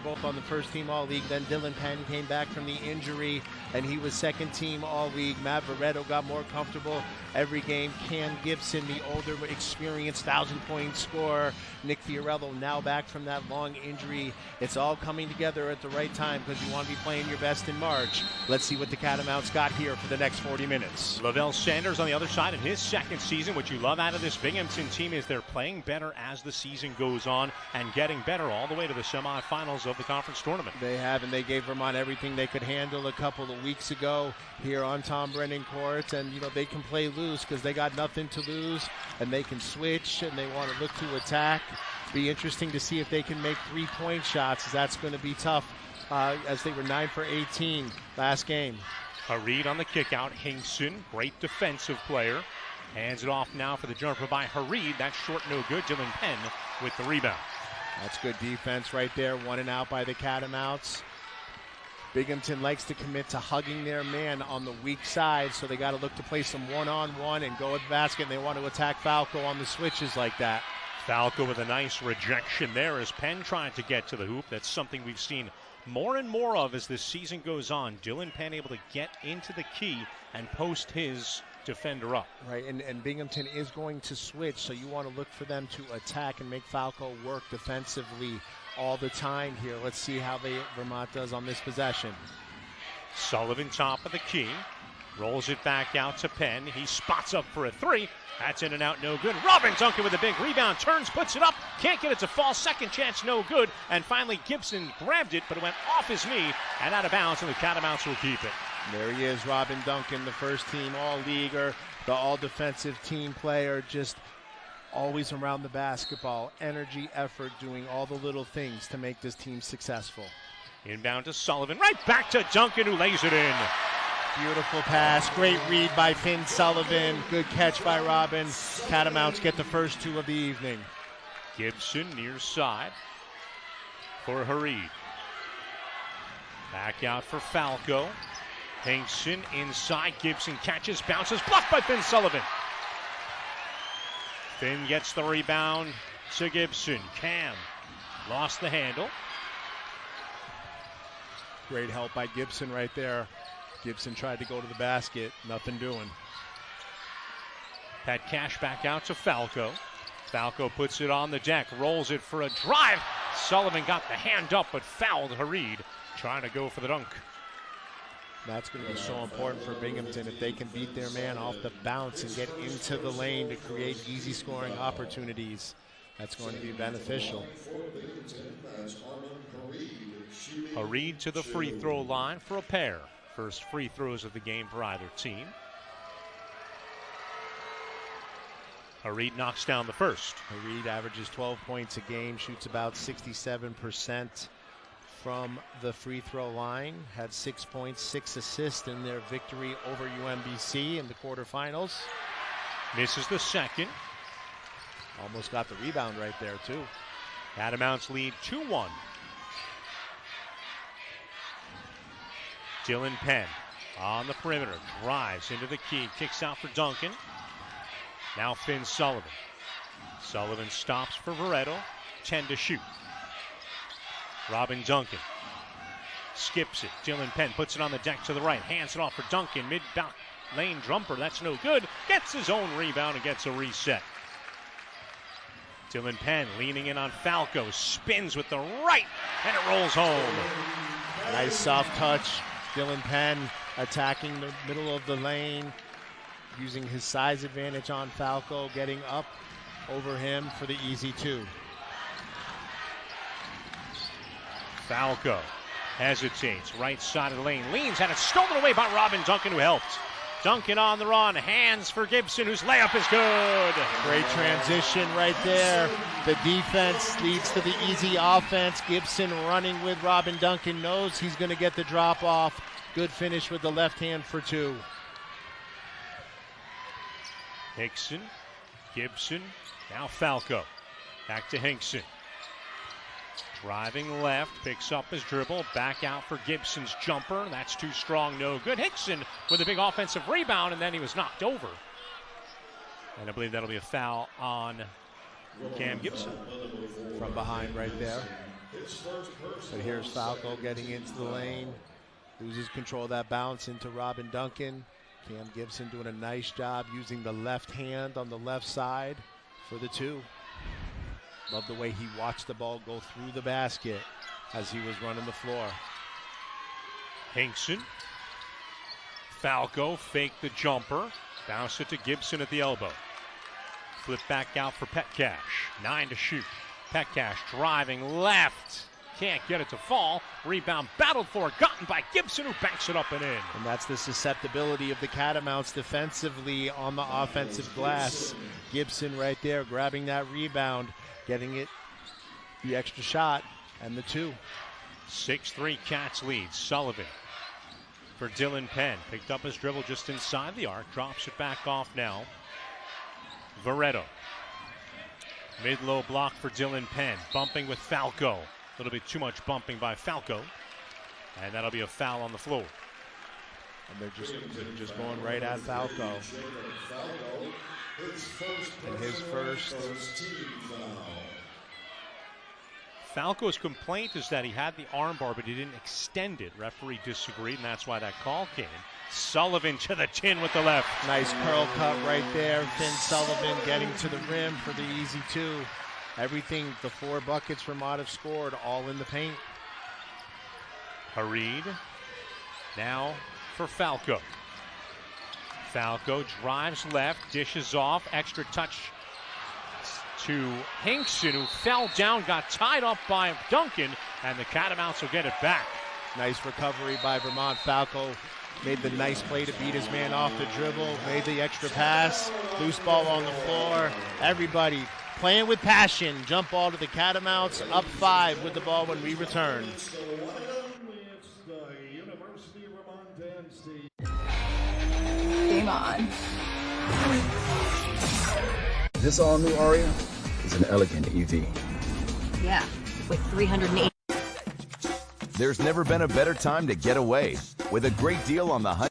both on the first team All-League. Then Dylan Penn came back from the injury, and he was second team All-League. Matt Veretto got more comfortable every game. Cam Gibson, the older, experienced 1,000-point scorer. Nick Fiorello now back from that long injury. It's all coming together at the right time because you want to be playing your best in March. Let's see what the Catamounts got here for the next 40 minutes. Lavelle Sanders on the other side in his second season. What you love out of this Binghamton team is they're playing better as the season goes on and getting better all the way to the semifinals of the conference tournament. They have, and they gave Vermont everything they could handle a couple of weeks ago here on Tom Brennan court. And, you know, they can play loose because they got nothing to lose, and they can switch, and they want to look to attack. Be interesting to see if they can make three-point shots, as that's going to be tough, as they were 9 for 18 last game. A read on the kick out. Hinkson, great defensive player. Hands it off now for the jumper by Hareed. That's short, no good. Dylan Penn with the rebound. That's good defense right there. 1 and out by the Catamounts. Binghamton likes to commit to hugging their man on the weak side, so they got to look to play some one-on-one and go at the basket, and they want to attack Falco on the switches like that. Falco with a nice rejection there as Penn trying to get to the hoop. That's something we've seen more and more of as this season goes on. Dylan Penn able to get into the key and post his defender up. Right, and Binghamton is going to switch, so you want to look for them to attack and make Falco work defensively all the time here. Let's see how Vermont does on this possession. Sullivan top of the key. Rolls it back out to Penn. He spots up for a three. That's in and out, no good. Robin Duncan with a big rebound, turns, puts it up, can't get it to fall. Second chance, no good. And finally Gibson grabbed it, but it went off his knee and out of bounds, and the Catamounts will keep it. There he is, Robin Duncan, the first team All-Leaguer, the all-defensive team player, just always around the basketball. Energy, effort, doing all the little things to make this team successful. Inbound to Sullivan, right back to Duncan, who lays it in. Beautiful pass, great read by Finn Sullivan, good catch by Robin. Catamounts get the first two of the evening. Gibson near side for Hareed. Back out for Falco. Hinkson inside, Gibson catches, bounces, blocked by Finn Sullivan. Finn gets the rebound to Gibson. Cam lost the handle. Great help by Gibson right there. Gibson tried to go to the basket, nothing doing. Pat Cash back out to Falco. Falco puts it on the deck, rolls it for a drive. Sullivan got the hand up, but fouled Hareed, trying to go for the dunk. That's going to be so important for Binghamton if they can beat their man off the bounce and get into the lane to create easy scoring opportunities. That's going to be beneficial. Hareed to the free throw line for a pair. First free throws of the game for either team. Hareed knocks down the first. Hareed averages 12 points a game, shoots about 67% from the free throw line. Had 6 points, 6 assists in their victory over UMBC in the quarterfinals. Misses the second. Almost got the rebound right there too. Catamounts lead 2-1. Dylan Penn on the perimeter, drives into the key, kicks out for Duncan. Now Finn Sullivan. Sullivan stops for Veretto, 10 to shoot. Robin Duncan skips it. Dylan Penn puts it on the deck to the right, hands it off for Duncan, mid-back lane jumper, that's no good. Gets his own rebound and gets a reset. Dylan Penn leaning in on Falco, spins with the right, and it rolls home. Nice soft touch. Dylan Penn attacking the middle of the lane, using his size advantage on Falco, getting up over him for the easy two. Falco hesitates, right side of the lane, leans, and it's stolen away by Robin Duncan, who helped. Duncan on the run, hands for Gibson, whose layup is good. Great transition right there. The defense leads to the easy offense. Gibson running with Robin Duncan, knows he's going to get the drop off. Good finish with the left hand for two. Hinkson, Gibson, now Falco. Back to Hinkson. Driving left, picks up his dribble, back out for Gibson's jumper. That's too strong, no good. Hinkson with a big offensive rebound, and then he was knocked over. And I believe that'll be a foul on Cam Gibson. From behind right there. But here's Falco getting into the lane. Loses control of that bounce into Robin Duncan. Cam Gibson doing a nice job using the left hand on the left side for the two. Love the way he watched the ball go through the basket as he was running the floor. Hinkson. Falco faked the jumper. Bounce it to Gibson at the elbow. Flip back out for Petcash. 9 to shoot. Petcash driving left. Can't get it to fall. Rebound battled for, gotten by Gibson, who banks it up and in. And that's the susceptibility of the Catamounts defensively on the offensive glass. Gibson right there grabbing that rebound, getting it the extra shot and the two. 6-3 Cats lead. Sullivan for Dylan Penn. Picked up his dribble just inside the arc. Drops it back off now. Veretto. Mid-low block for Dylan Penn. Bumping with Falco. A little bit too much bumping by Falco. And that'll be a foul on the floor. And they're just going right at Falco. And his first. Falco's complaint is that he had the armbar, but he didn't extend it. Referee disagreed, and that's why that call came. Sullivan to the tin with the left. Nice curl cut right there. Finn Sullivan getting to the rim for the easy two. Everything, the 4 buckets Vermont have scored, all in the paint. Harid now for Falco. Falco drives left, dishes off, extra touch to Hinkson, who fell down, got tied up by Duncan, and the Catamounts will get it back. Nice recovery by Vermont. Falco made the nice play to beat his man off the dribble, made the extra pass, loose ball on the floor. Everybody playing with passion. Jump ball to the Catamounts, up 5 with the ball when we return. Game on. This all-new Aria is an elegant EV. Yeah, with 380. There's never been a better time to get away with a great deal on the Hyundai.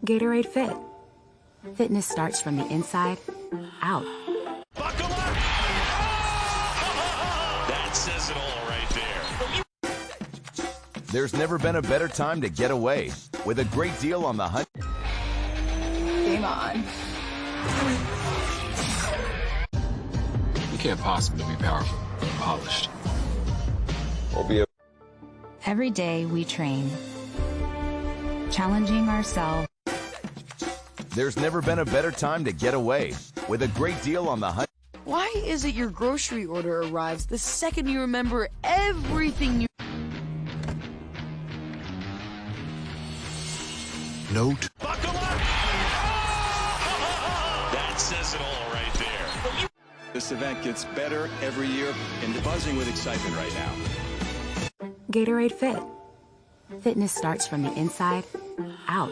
Gatorade Fit. Fitness starts from the inside out. Buckle up! That says it all right there. There's never been a better time to get away with a great deal on the Hyundai. Game on. You can't possibly be powerful and polished. Every day we train, challenging ourselves. There's never been a better time to get away with a great deal on the Hyundai. Why is it your grocery order arrives the second you remember everything you... Note. Buckle up! That says it all right there. This event gets better every year and buzzing with excitement right now. Gatorade Fit. Fitness starts from the inside out.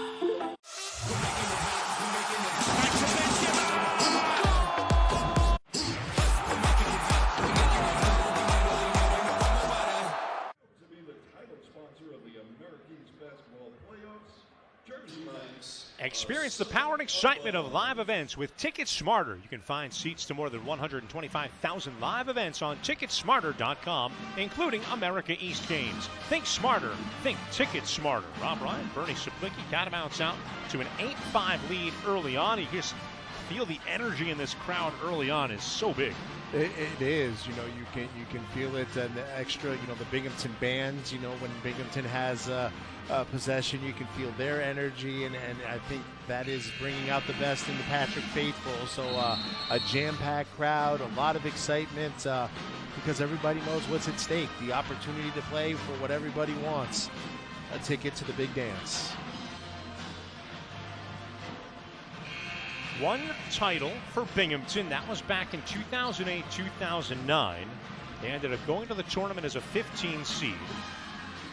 Experience the power and excitement of live events with Ticket Smarter. You can find seats to more than 125,000 live events on TicketSmarter.com, including America East games. Think smarter. Think Ticket Smarter. Rob Ryan, Bernie Saplicki, Catamounts out to an 8-5 lead early on. You just feel the energy in this crowd early on is so big. It is, you know, you can feel it, and the extra, you know, the Binghamton bands, you know, when Binghamton has possession, you can feel their energy, and I think that is bringing out the best in the Patrick faithful. So a jam-packed crowd, a lot of excitement, because everybody knows what's at stake, the opportunity to play for what everybody wants, a ticket to the big dance. One title for Binghamton. That was back in 2008-2009. They ended up going to the tournament as a 15 seed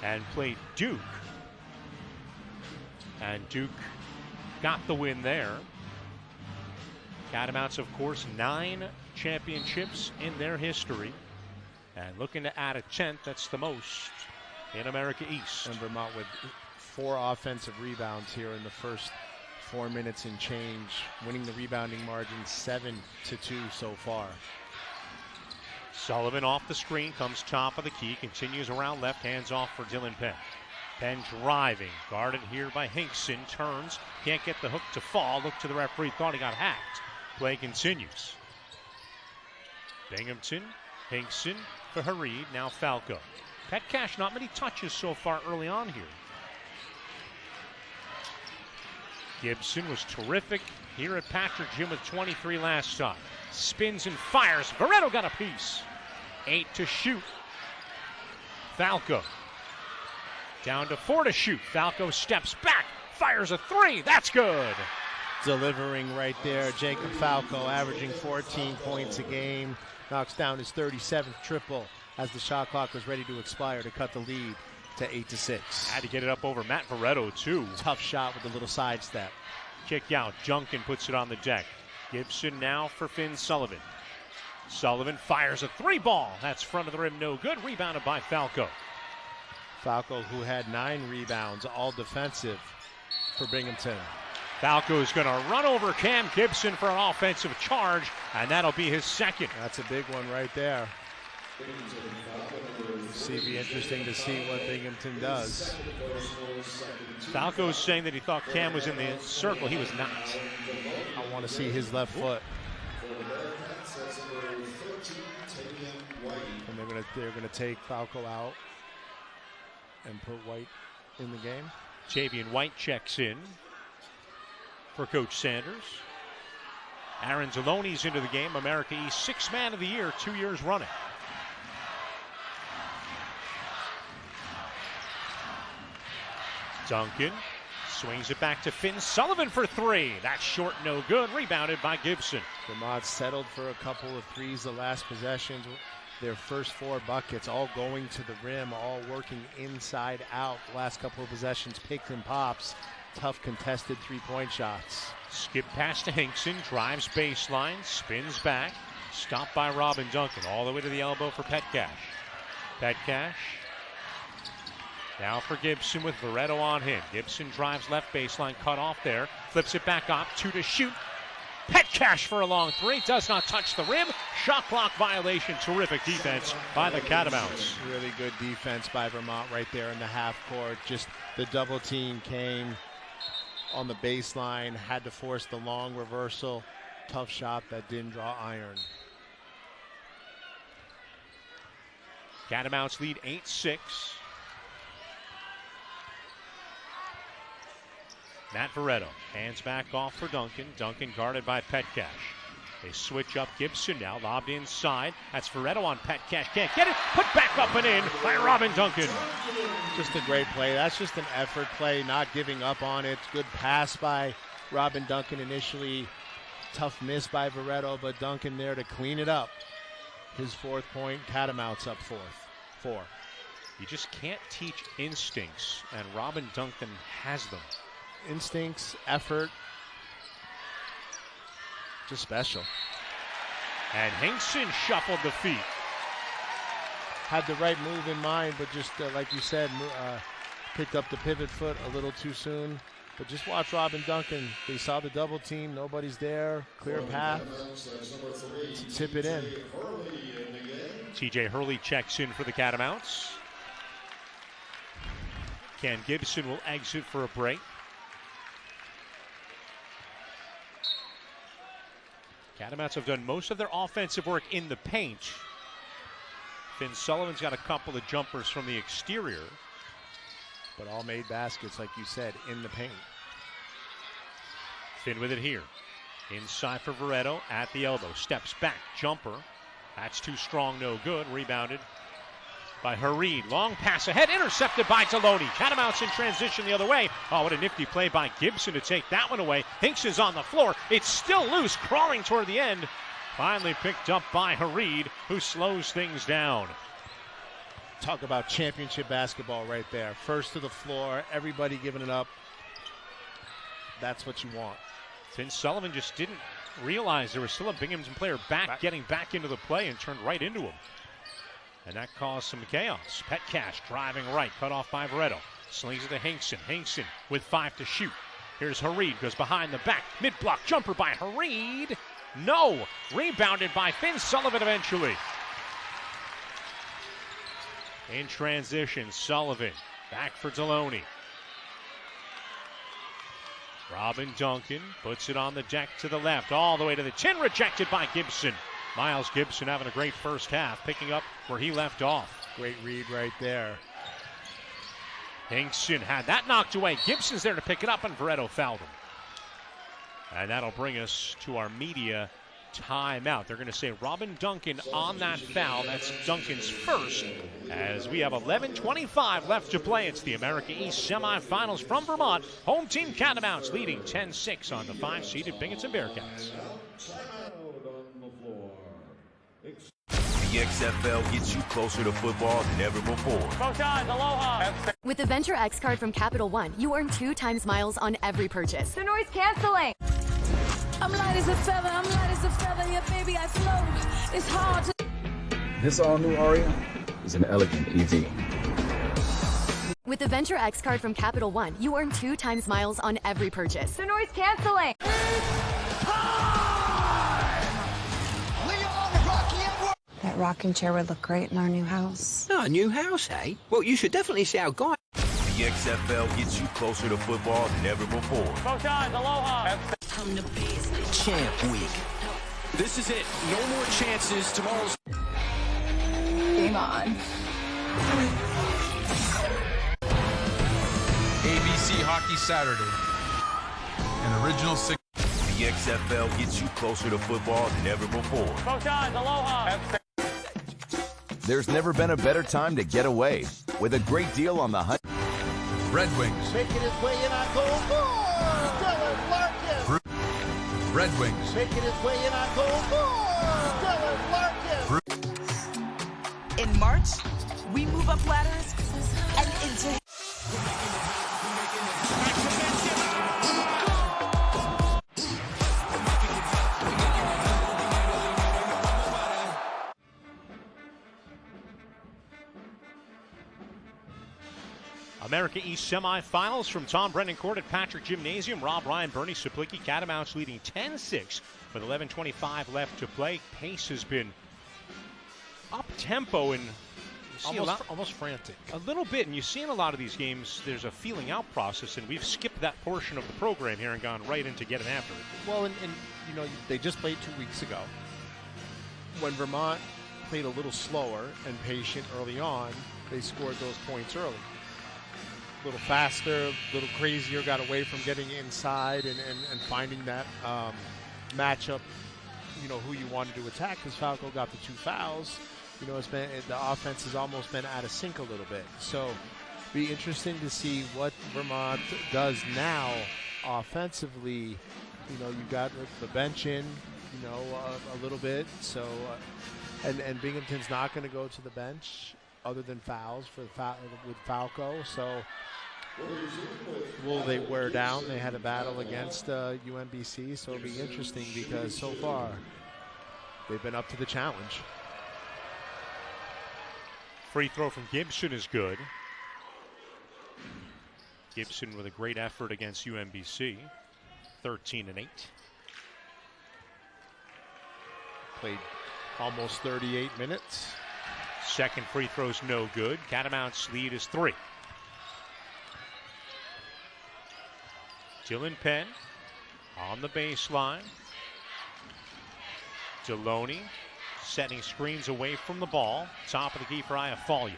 and played Duke. And Duke got the win there. Catamounts, of course, 9 championships in their history. And looking to add a 10th, that's the most in America East. And Vermont with 4 offensive rebounds here in the first 4 minutes and change, winning the rebounding margin 7-2 so far. Sullivan off the screen, comes top of the key, continues around left, hands off for Dylan Penn. Penn driving, guarded here by Hinkson, turns, can't get the hook to fall, looked to the referee, thought he got hacked. Play continues. Binghamton, Hinkson for Hareed, now Falco. Petcash, not many touches so far early on here. Gibson was terrific here at Patrick Gym with 23 last time. Spins and fires. Veretto got a piece. 8 to shoot. Falco. Down to 4 to shoot. Falco steps back, fires a 3. That's good. Delivering right there. Jacob Falco averaging 14 points a game. Knocks down his 37th triple as the shot clock was ready to expire to cut the lead to 8-6. Had to get it up over Matt Veretto, too. Tough shot with a little sidestep. Kick out. Junkin puts it on the deck. Gibson now for Finn Sullivan. Sullivan fires a 3-ball. That's front of the rim, no good. Rebounded by Falco. Falco, who had 9 rebounds, all defensive for Binghamton. Falco's going to run over Cam Gibson for an offensive charge, and that'll be his second. That's a big one right there. It'll be interesting to see what Binghamton does. Falco's saying that he thought Cam was in the circle. He was not. I want to see his left foot. And they're gonna take Falco out and put White in the game. Javian White checks in for Coach Sanders. Aaron Deloney's into the game. America East 6th Man of the Year 2 years running. Duncan swings it back to Finn Sullivan for 3. That's short, no good. Rebounded by Gibson. Vermont settled for a couple of threes the last possessions. Their first 4 buckets all going to the rim, all working inside out. The last couple of possessions, picks and pops. Tough contested 3-point shots. Skip pass to Hinkson, drives baseline, spins back. Stopped by Robin Duncan, all the way to the elbow for Petcash. Petcash. Now for Gibson with Veretto on him. Gibson drives left baseline, cut off there. Flips it back up, 2 to shoot. Petcash for a long 3, does not touch the rim. Shot clock violation, terrific defense by the Catamounts. Really good defense by Vermont right there in the half court. Just the double team came on the baseline, had to force the long reversal. Tough shot that didn't draw iron. Catamounts lead 8-6. Matt Veretto hands back off for Duncan. Duncan guarded by Petcash. They switch up. Gibson now lobbed inside. That's Veretto on Petcash. Can't get it. Put back up and in by Robin Duncan. Just a great play. That's just an effort play, not giving up on it. Good pass by Robin Duncan initially. Tough miss by Veretto, but Duncan there to clean it up. His 4th point. Catamounts up 4. You just can't teach instincts, and Robin Duncan has them. Instincts, effort, just special. And Hinkson shuffled the feet. Had the right move in mind, but just like you said, picked up the pivot foot a little too soon. But just watch Robin Duncan. They saw the double team, nobody's there, clear path to tip it in. TJ Hurley checks in for the Catamounts. Ken Gibson will exit for a break. Catamounts have done most of their offensive work in the paint. Finn Sullivan's got a couple of jumpers from the exterior. But all made baskets, like you said, in the paint. Finn with it here. Inside for Veretto at the elbow. Steps back, jumper. That's too strong, no good. Rebounded by Hareed. Long pass ahead, intercepted by Deloney. Catamounts in transition the other way. Oh, what a nifty play by Gibson to take that one away. Hinks is on the floor. It's still loose, crawling toward the end. Finally picked up by Hareed, who slows things down. Talk about championship basketball right there. First to the floor, everybody giving it up. That's what you want. Finn Sullivan just didn't realize there was still a Binghamton player getting back into the play and turned right into him. And that caused some chaos. Petcash driving right, cut off by Veretto. Slings it to Hinkson. Hinkson with 5 to shoot. Here's Hareed, goes behind the back. Mid-block jumper by Hareed. No! Rebounded by Finn Sullivan eventually. In transition, Sullivan. Back for Deloney. Robin Duncan puts it on the deck to the left, all the way to the chin, rejected by Gibson. Miles Gibson having a great first half, picking up where he left off. Great read right there. Hinkson had that knocked away. Gibson's there to pick it up, and Veretto fouled him. And that'll bring us to our media timeout. They're going to say Robin Duncan on that foul. That's Duncan's first, as we have 11:25 left to play. It's the America East semifinals from Vermont. Home team Catamounts leading 10-6 on the 5-seeded Binghamton Bearcats. The XFL gets you closer to football than ever before. Coach Oz, aloha. With the Venture X card from Capital One, you earn 2 times miles on every purchase. The noise canceling. I'm light as a feather, yeah, baby, I float. It's hard to... This all-new Aria is an elegant EV. With the Venture X card from Capital One, you earn 2 times miles on every purchase. The noise canceling. That rocking chair would look great in our new house. Oh, a new house, eh? Well, you should definitely see our guy. The XFL gets you closer to football than ever before. Coach Oz, aloha. Champ Week. This is it. No more chances. Tomorrow's Game on. ABC Hockey Saturday. An original 6. The XFL gets you closer to football than ever before. Coach Oz, aloha. There's never been a better time to get away with a great deal on the hunt. Red Wings. Making his way in on goal. Dylan Larkin. Red Wings. Making his way in on goal. Dylan Larkin. In March, we move up ladders and into... America East semifinals from Tom Brennan Court at Patrick Gymnasium. Rob Ryan, Bernie Saplicki, Catamounts leading 10-6 with 11:25 left to play. Pace has been up-tempo and almost frantic. A little bit, and you see in a lot of these games there's a feeling out process, and we've skipped that portion of the program here and gone right into getting after it. Well, and you know, they just played 2 weeks ago. When Vermont played a little slower and patient early on, they scored those points early. A little faster, a little crazier, got away from getting inside and finding that matchup, you know, who you wanted to attack, because Falco got the 2 fouls. You know, the offense has almost been out of sync a little bit. So be interesting to see what Vermont does now offensively. You know, you got the bench in, you know, a little bit. So, and Binghamton's not going to go to the bench other than fouls with Falco. So will they wear down? They had a battle against UMBC, so it'll be interesting because so far they've been up to the challenge. Free throw from Gibson is good. Gibson with a great effort against UMBC. 13-8. Played almost 38 minutes. Second free throw's no good. Catamounts lead is 3. Dylan Penn on the baseline. Deloney setting screens away from the ball. Top of the key for Iafalio.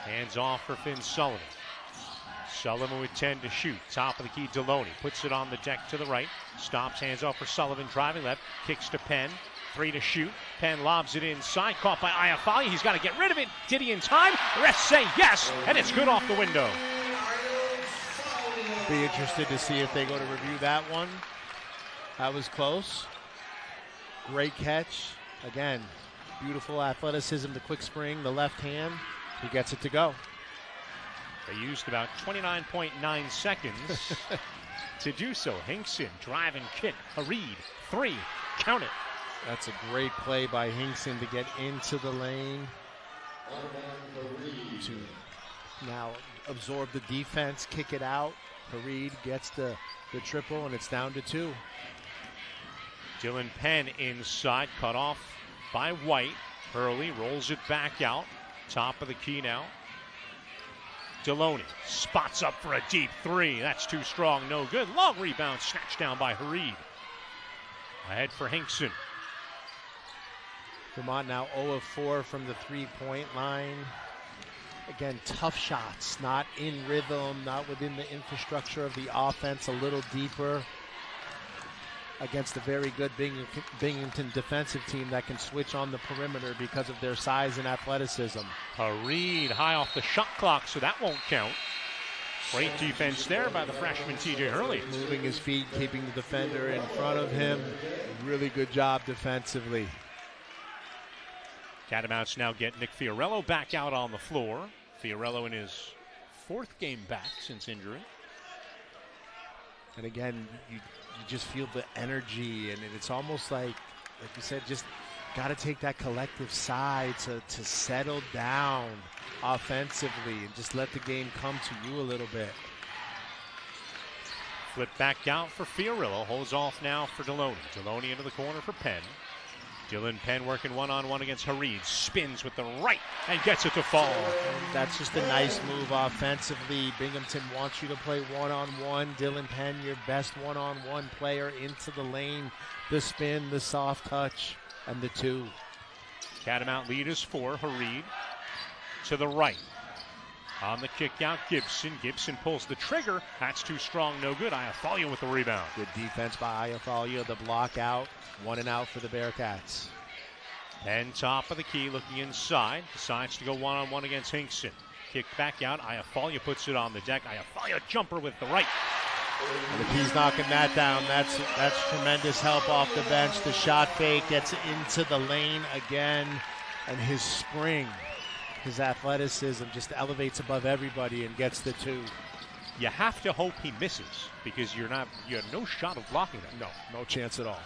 Hands off for Finn Sullivan. Sullivan with 10 to shoot. Top of the key, Deloney puts it on the deck to the right. Stops, hands off for Sullivan, driving left. Kicks to Penn. 3 to shoot. Penn lobs it inside. Caught by Iafalio. He's got to get rid of it. Did he in time? The refs say yes, and it's good off the window. Be interested to see if they go to review that one. That was close. Great catch. Again, beautiful athleticism, the quick spring, the left hand. He gets it to go. They used about 29.9 seconds to do so. Hinkson, drive and kick. Hareed, 3. Count it. That's a great play by Hinkson to get into the lane. To now absorb the defense, kick it out. Hareed gets the triple, and it's down to 2. Dylan Penn inside, cut off by White. Hurley rolls it back out. Top of the key now. Deloney spots up for a deep 3. That's too strong, no good. Long rebound snatched down by Hareed. Ahead for Hinkson. Vermont now 0 of 4 from the 3-point line. Again, tough shots, not in rhythm, not within the infrastructure of the offense, a little deeper against a very good Binghamton defensive team that can switch on the perimeter because of their size and athleticism. Hareed high off the shot clock, so that won't count. Great defense there by the freshman T.J. Hurley. Moving his feet, keeping the defender in front of him. Really good job defensively. Catamounts now get Nick Fiorello back out on the floor. Fiorello in his 4th game back since injury. And again, you just feel the energy, and it's almost like you said, just got to take that collective side to settle down offensively and just let the game come to you a little bit. Flip back out for Fiorillo. Holds off now for Deloney. Deloney into the corner for Penn. Dylan Penn working one-on-one against Hareed. Spins with the right and gets it to fall. And that's just a nice move offensively. Binghamton wants you to play one-on-one. Dylan Penn, your best one-on-one player, into the lane. The spin, the soft touch, and the 2. Catamount lead is 4. Hareed to the right. On the kick out, Gibson. Gibson pulls the trigger. That's too strong, no good. Iafalio with the rebound. Good defense by Iafalio. The block out. 1 and out for the Bearcats. Penn top of the key, looking inside. Decides to go one-on-one against Hinkson. Kick back out. Iafalio puts it on the deck. Iafalio jumper with the right. And if he's knocking that down, that's tremendous help off the bench. The shot fake gets into the lane again, and his spring, his athleticism just elevates above everybody and gets the 2. You have to hope he misses because you have no shot of blocking that. No chance at all.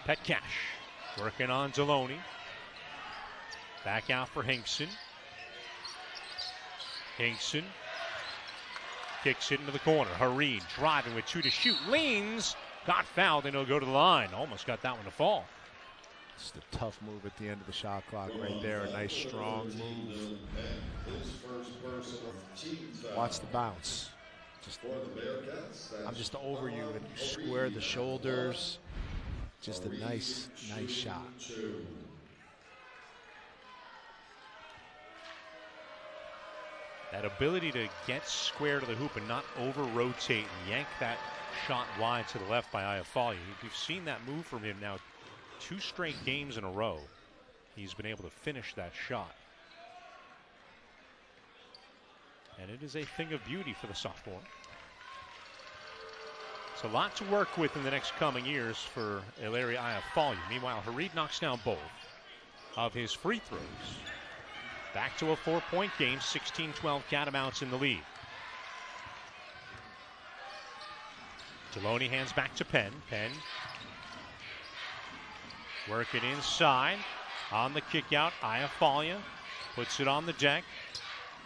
Petcash working on Deloney. Back out for Hinkson. Hinkson kicks it into the corner. Hareed driving with 2 to shoot. Leans. Got fouled and he'll go to the line. Almost got that one to fall. Just a tough move at the end of the shot clock right there. A nice strong move. Watch the bounce. I'm just over you and you square the shoulders. Just a nice shot. That ability to get square to the hoop and not over-rotate and yank that shot wide to the left by Iafalio. We've seen that move from him now 2 straight games in a row. He's been able to finish that shot. And it is a thing of beauty for the sophomore. It's a lot to work with in the next coming years for Ilairi Iafalio. Meanwhile, Hareed knocks down both of his free throws. Back to a 4-point game, 16-12 Catamounts in the lead. Deloney hands back to Penn. Penn work it inside. On the kick out, Iafalio puts it on the deck.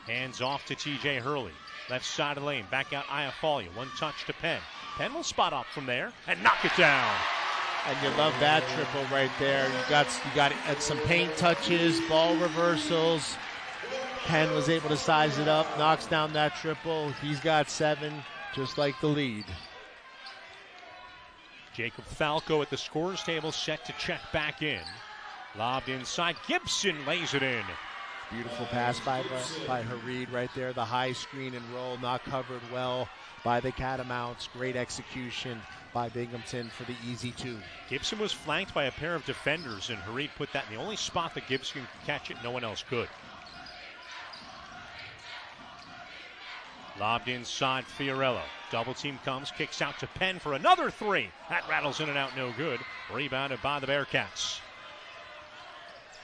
Hands off to T.J. Hurley. Left side of the lane, back out Iafalio. 1 touch to Penn. Penn will spot up from there and knock it down. And you love that triple right there. You got some paint touches, ball reversals. Penn was able to size it up, knocks down that triple. He's got 7, just like the lead. Jacob Falco at the scorer's table, set to check back in. Lobbed inside, Gibson lays it in. Beautiful pass by Hareed right there. The high screen and roll, not covered well by the Catamounts. Great execution by Binghamton for the easy 2. Gibson was flanked by a pair of defenders, and Hareed put that in the only spot that Gibson could catch it. No one else could. Lobbed inside, Fiorello. Double team comes, kicks out to Penn for another 3. That rattles in and out, no good. Rebounded by the Bearcats.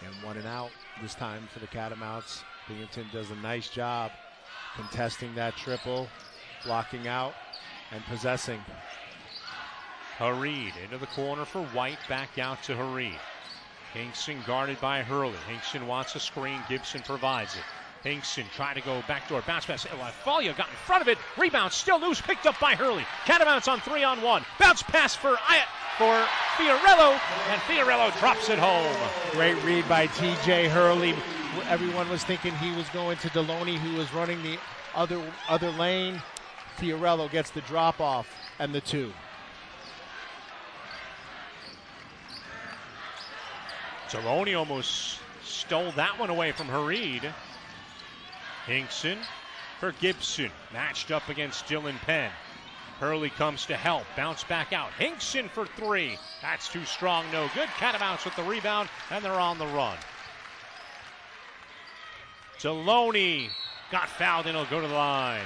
And 1 and out this time for the Catamounts. Binghamton does a nice job contesting that triple, blocking out, and possessing. Hareed into the corner for White, back out to Hareed. Hinkson guarded by Hurley. Hinkson wants a screen, Gibson provides it. Hinkson trying to go backdoor bounce pass. Folia got in front of it. Rebound still loose. Picked up by Hurley. Catamounts on 3-on-1. Bounce pass for Fiorello. And Fiorello drops it home. Great read by T.J. Hurley. Everyone was thinking he was going to Deloney, who was running the other lane. Fiorello gets the drop off and the 2. Deloney almost stole that one away from Hareed. Hinkson for Gibson, matched up against Dylan Penn. Hurley comes to help, bounce back out. Hinkson for 3. That's too strong, no good. Catamounts with the rebound, and they're on the run. Deloney got fouled and he'll go to the line.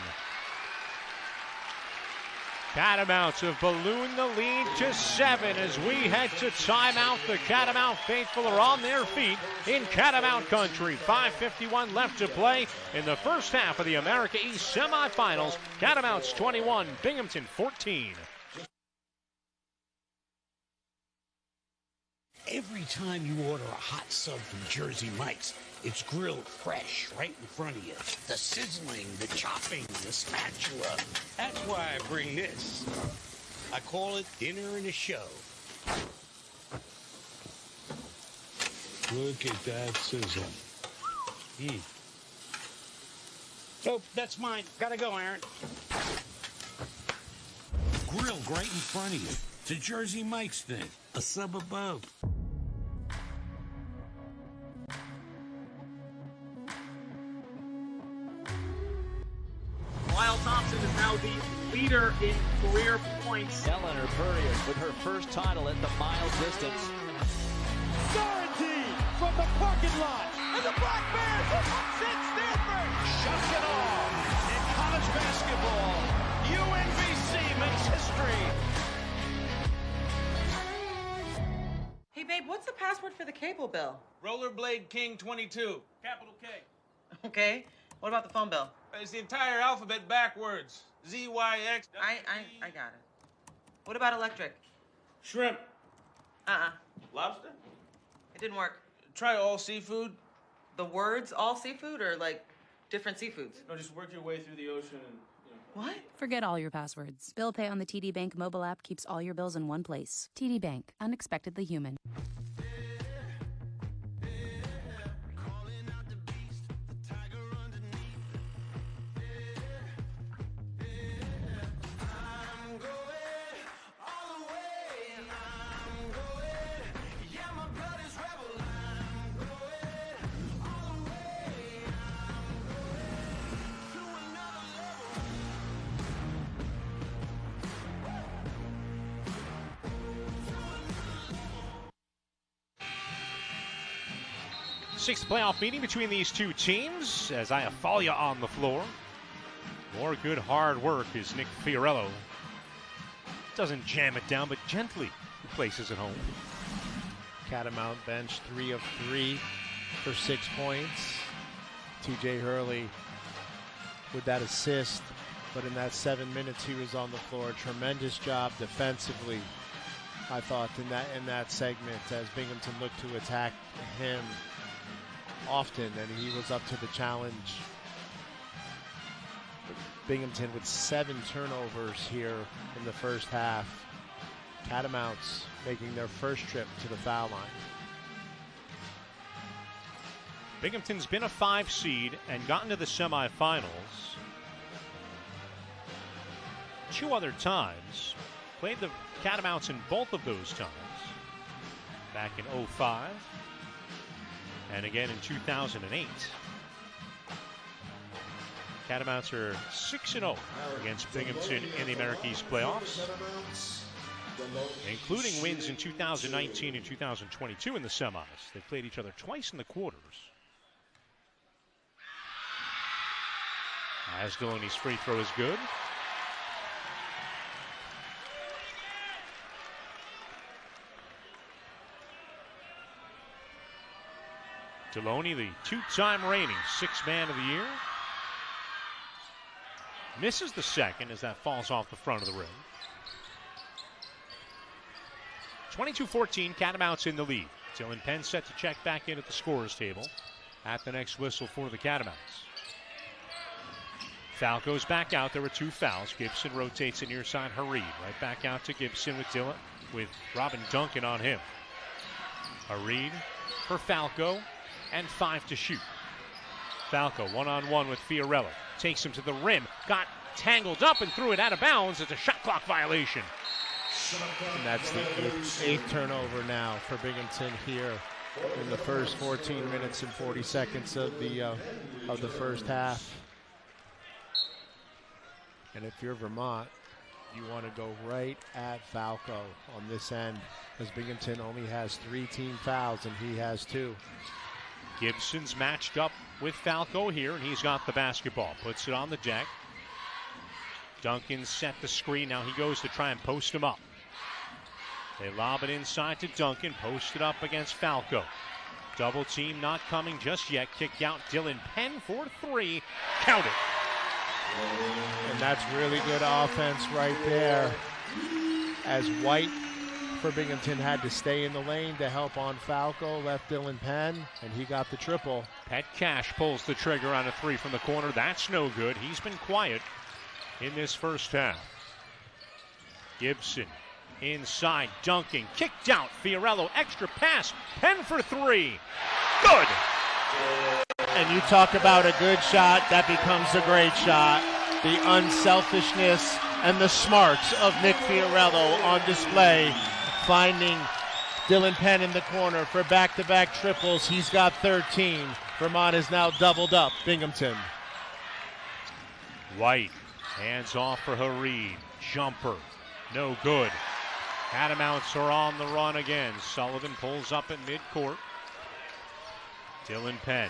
Catamounts have ballooned the lead to 7 as we head to timeout. The Catamount faithful are on their feet in Catamount country. 5:51 left to play in the first half of the America East semifinals. Catamounts 21, Binghamton 14. Every time you order a hot sub from Jersey Mike's, it's grilled fresh right in front of you. The sizzling, the chopping, the spatula. That's why I bring this. I call it dinner and a show. Look at that sizzle. Oh, that's mine. Gotta go, Aaron. Grilled right in front of you. It's a Jersey Mike's thing. A sub above. Lyle Thompson is now the leader in career points. Eleanor Purrier with her first title at the mile distance. Sorrentine from the parking lot. And the Black Bears have upset Stanford. Shuts it off. In college basketball, UNBC makes history. Hey, babe, what's the password for the cable bill? Rollerblade King 22, capital K. Okay. What about the phone bill? It's the entire alphabet backwards. ZYX. I got it. What about electric? Shrimp. Lobster? It didn't work. Try all seafood. The words all seafood or like different seafoods? No, just work your way through the ocean and, What? Forget all your passwords. Bill Pay on the TD Bank mobile app keeps all your bills in one place. TD Bank, unexpectedly human. Sixth playoff meeting between these two teams as Folia on the floor. More good hard work as Nick Fiorello doesn't jam it down, but gently places it home. Catamount bench 3 of 3 for 6 points. T.J. Hurley with that assist, but in that 7 minutes he was on the floor. Tremendous job defensively, I thought, in that segment as Binghamton looked to attack him often, and he was up to the challenge. Binghamton with 7 turnovers here in the first half. Catamounts making their first trip to the foul line. Binghamton's been a 5 seed and gotten to the semifinals 2 other times. Played the Catamounts in both of those times. Back in 2005 and again in 2008. Catamounts are 6-0 against Binghamton in the America East playoffs, including wins in 2019 and 2022 in the semis. They played each other twice in the quarters. As Deloney's free throw is good. Deloney, the 2-time reigning 6th man of the year. Misses the second as that falls off the front of the rim. 22-14, Catamounts in the lead. Dylan Penn set to check back in at the scorer's table. at the next whistle for the Catamounts. Falco's back out. There were 2 fouls. Gibson rotates it near side. Hareed right back out to Gibson with Robin Duncan on him. Hareed for Falco and 5 to shoot. Falco one-on-one with Fiorello. Takes him to the rim. Got tangled up and threw it out of bounds. It's a shot clock violation. And that's the eighth turnover now for Binghamton here in the first 14 minutes and 40 seconds of the first half. And if you're Vermont, you want to go right at Falco on this end, as Binghamton only has 3 team fouls and he has 2. Gibson's matched up with Falco here, and he's got the basketball. Puts it on the deck. Duncan set the screen. Now he goes to try and post him up. They lob it inside to Duncan. Post it up against Falco. Double team not coming just yet. Kicked out Dylan Penn for 3. Count it. And that's really good offense right there, as White for Binghamton had to stay in the lane to help on Falco. Left Dylan Penn, and he got the triple. Pet Cash pulls the trigger on a 3 from the corner. That's no good. He's been quiet in this first half. Gibson inside. Duncan kicked out. Fiorello extra pass. Penn for 3. Good. And you talk about a good shot, that becomes a great shot. The unselfishness and the smarts of Nick Fiorello on display, finding Dylan Penn in the corner for back-to-back triples. He's got 13. Vermont is now doubled up Binghamton. White, hands off for Hareed. Jumper, no good. Catamounts are on the run again. Sullivan pulls up at midcourt. Dylan Penn.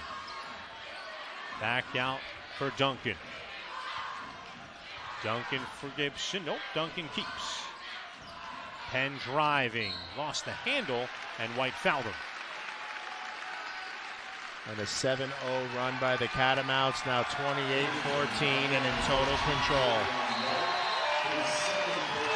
Back out for Duncan. Duncan for Gibson. Nope, Duncan keeps. Penn driving. Lost the handle, and White fouled him. And a 7-0 run by the Catamounts, now 28-14 and in total control.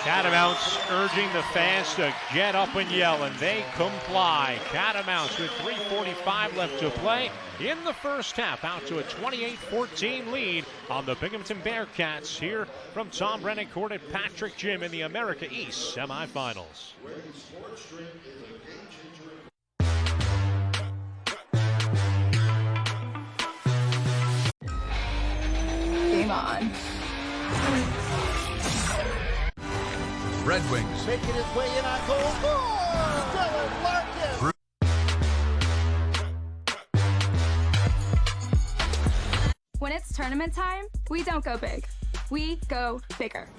Catamounts urging the fans to get up and yell, and they comply. Catamounts with 3:45 left to play in the first half, out to a 28-14 lead on the Binghamton Bearcats here from Tom Brennan Court at Patrick Gym in the America East semifinals. Game on. Red Wings. Making his way in on goal. Dylan Larkin. When it's tournament time, we don't go big. We go bigger.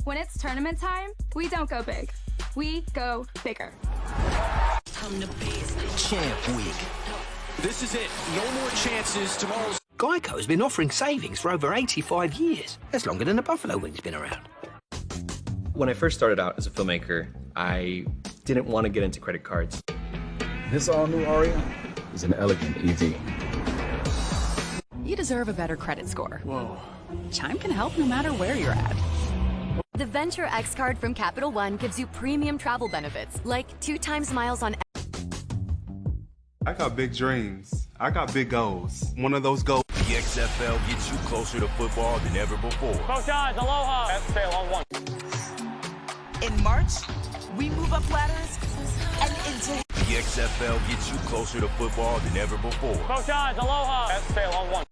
When it's tournament time, we don't go big. We go bigger. Champ Week. This is it. No more chances. Tomorrow's. Geico's been offering savings for over 85 years. That's longer than the Buffalo Wing's been around. When I first started out as a filmmaker, I didn't want to get into credit cards. This all-new Aria is an elegant EV. You deserve a better credit score. Whoa. Chime can help no matter where you're at. The Venture X card from Capital One gives you premium travel benefits, like 2 times miles on. I got big dreams. I got big goals. One of those goals. The XFL gets you closer to football than ever before. Coach Oz, aloha. That's fail on 1. In March, we move up ladders and into. The XFL gets you closer to football than ever before. Coach Oz, aloha. That's fail on 1.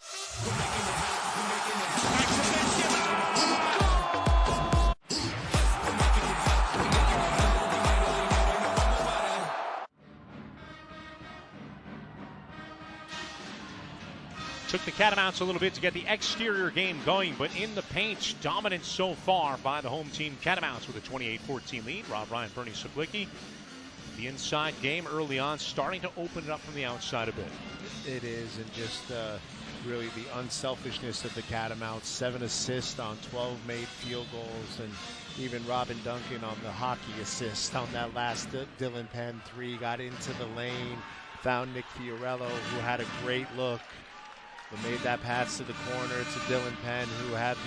Took the Catamounts a little bit to get the exterior game going, but in the paint, dominant so far by the home team Catamounts with a 28-14 lead. Rob Ryan, Bernie Sablicki. The inside game early on, starting to open it up from the outside a bit. It is, and just really the unselfishness of the Catamounts. 7 assists on 12 made field goals, and even Robin Duncan on the hockey assist on that last Dylan Penn 3. Got into the lane, found Nick Fiorello, who had a great look. But made that pass to the corner to Dylan Penn, who had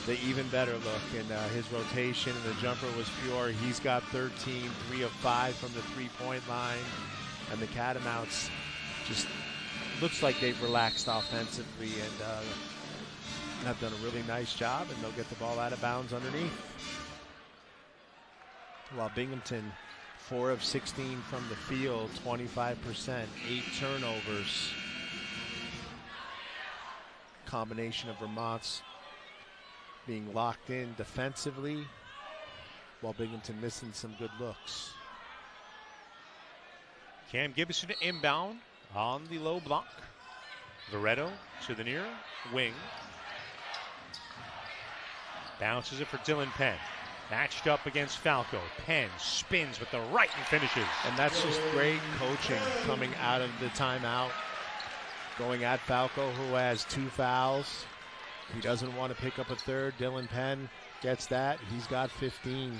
the even better look, and his rotation and the jumper was pure. He's got 13, 3 of 5 from the three-point line, and the Catamounts just looks like they've relaxed offensively and have done a really nice job, and they'll get the ball out of bounds underneath. While Binghamton, 4 of 16 from the field, 25%, 8 turnovers. Combination of Vermont's being locked in defensively, while Binghamton missing some good looks. Cam Gibson inbound on the low block. Veretto to the near wing. Bounces it for Dylan Penn. Matched up against Falco. Penn spins with the right and finishes. And that's just great coaching coming out of the timeout. Going at Falco, who has 2 fouls. He doesn't want to pick up a third. Dylan Penn gets that. He's got 15.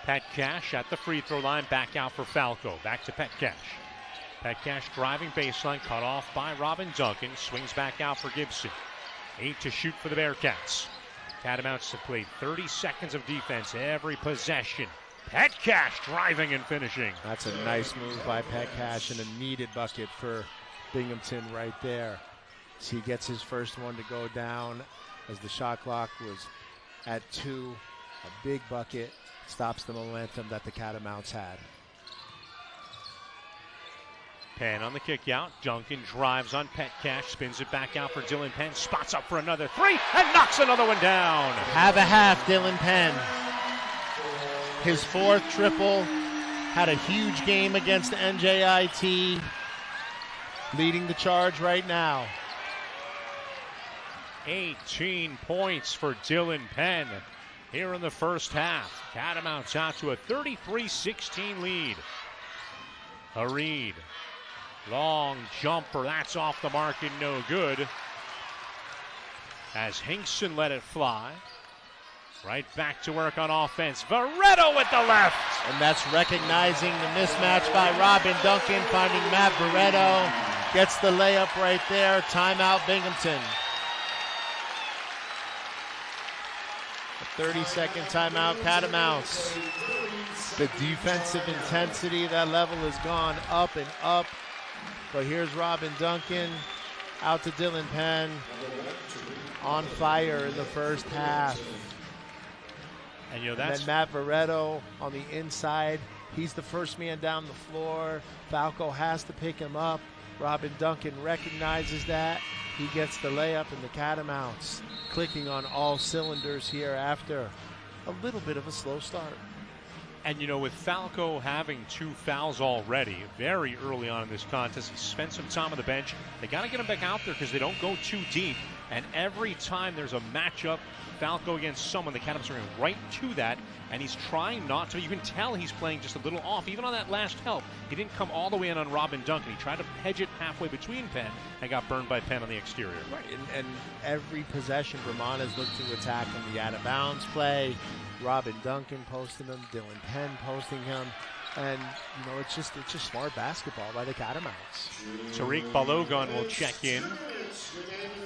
Pat Cash at the free throw line. Back out for Falco. Back to Pat Cash. Pat Cash driving baseline. Cut off by Robin Duncan. Swings back out for Gibson. 8 to shoot for the Bearcats. Catamounts to play 30 seconds of defense every possession. Pat Cash driving and finishing. That's a nice move by Pat Cash and a needed bucket for Binghamton right there. So he gets his first one to go down as the shot clock was at 2. A big bucket stops the momentum that the Catamounts had. Penn on the kick out. Duncan drives on Pat Cash, spins it back out for Dylan Penn, spots up for another 3 and knocks another one down. Have a half, Dylan Penn. His 4th triple, had a huge game against NJIT, leading the charge right now. 18 points for Dylan Penn here in the first half. Catamounts out to a 33-16 lead. Hareed. Long jumper, that's off the mark and no good. As Hinkson let it fly. Right back to work on offense. Veretto with the left. And that's recognizing the mismatch by Robin Duncan, finding Matt Veretto. Gets the layup right there. Timeout Binghamton. A 30-second timeout Catamounts. The defensive intensity, that level has gone up and up. But here's Robin Duncan out to Dylan Penn, on fire in the first half. And that's then Matt Veretto on the inside. He's the first man down the floor. Falco has to pick him up. Robin Duncan recognizes that. He gets the layup, and the Catamounts clicking on all cylinders here after a little bit of a slow start. And with Falco having 2 fouls already, very early on in this contest, he spent some time on the bench. They got to get him back out there because they don't go too deep. And every time there's a matchup, Falco against someone, the Catamounts are going right to that. And he's trying not to. You can tell he's playing just a little off. Even on that last help, he didn't come all the way in on Robin Duncan. He tried to hedge it halfway between Penn and got burned by Penn on the exterior. Right, and every possession, Vermont has looked to attack on the out-of-bounds play. Robin Duncan posting him, Dylan Penn posting him, and it's just smart basketball by the Catamounts. Tariq Balogun will check in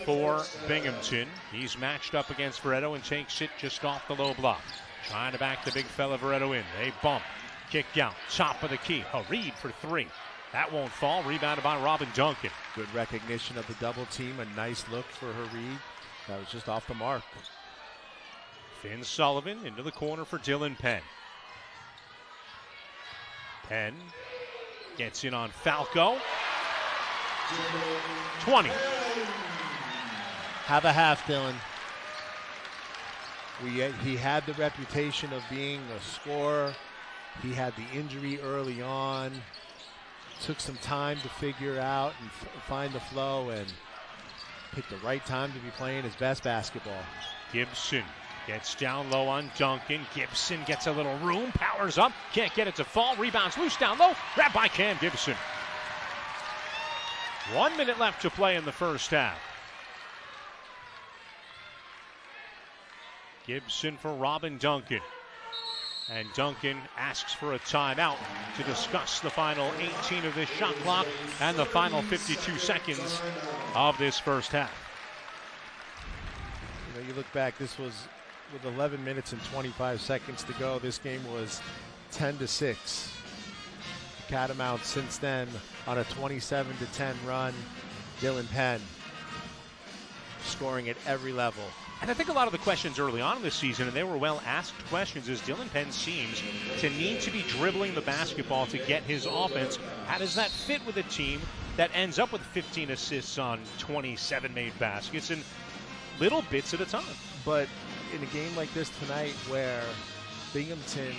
for Binghamton. He's matched up against Veretto and takes it just off the low block. Trying to back the big fella Veretto in. They bump, kick out, top of the key. Hareed for 3. That won't fall. Rebounded by Robin Duncan. Good recognition of the double team. A nice look for Hareed. That was just off the mark. Finn Sullivan into the corner for Dylan Penn. Penn gets in on Falco. 20. Have a half, Dylan. He had the reputation of being a scorer. He had the injury early on. Took some time to figure out and find the flow and picked the right time to be playing his best basketball. Gibson gets down low on Duncan. Gibson gets a little room, powers up, can't get it to fall, rebounds loose down low, grabbed by Cam Gibson. 1 minute left to play in the first half. Gibson for Robin Duncan. And Duncan asks for a timeout to discuss the final 18 of this shot clock and the final 52 seconds of this first half. You look back, this was with 11 minutes and 25 seconds to go. This game was 10-6. Catamounts since then on a 27-10 run. Dylan Penn scoring at every level. And I think a lot of the questions early on in the season, and they were well-asked questions, is Dylan Penn seems to need to be dribbling the basketball to get his offense. How does that fit with a team that ends up with 15 assists on 27 made baskets in little bits at a time? But in a game like this tonight where Binghamton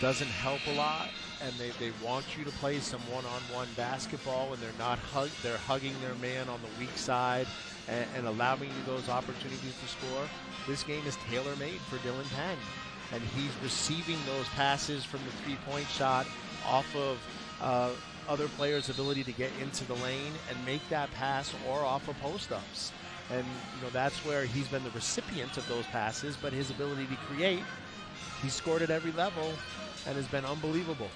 doesn't help a lot, and they want you to play some one-on-one basketball, and they're hugging their man on the weak side and allowing you those opportunities to score. This game is tailor-made for Dylan Penn, and he's receiving those passes from the three-point shot off of other players' ability to get into the lane and make that pass, or off of post-ups. And that's where he's been the recipient of those passes, but his ability to create, he's scored at every level and has been unbelievable.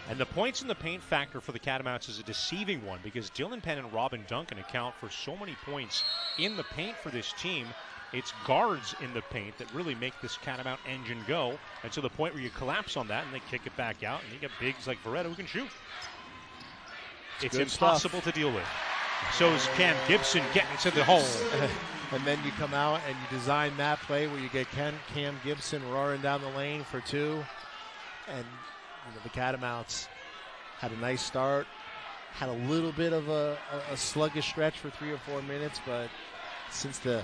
And the points in the paint factor for the Catamounts is a deceiving one, because Dylan Penn and Robin Duncan account for so many points in the paint for this team. It's guards in the paint that really make this Catamount engine go, and to the point where you collapse on that and they kick it back out, and you get bigs like Verrett who can shoot. It's impossible to deal with. So is Cam Gibson getting to the hole. And then you come out and you design that play where you get Cam Gibson roaring down the lane for two. And the Catamounts had a nice start, had a little bit of a sluggish stretch for 3 or 4 minutes, but since the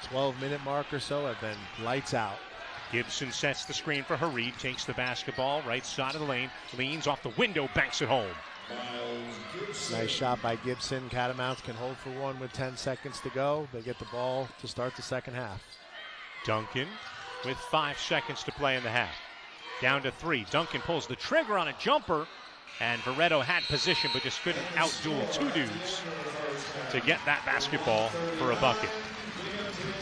12-minute mark or so have been lights out. Gibson sets the screen for Harid, takes the basketball, right side of the lane, leans off the window, banks it home. Nice shot by Gibson. Catamounts can hold for one with 10 seconds to go. They get the ball to start the second half. Duncan with 5 seconds to play in the half. Down to 3. Duncan pulls the trigger on a jumper, and Verretto had position but just couldn't outduel two dudes to get that basketball for a bucket.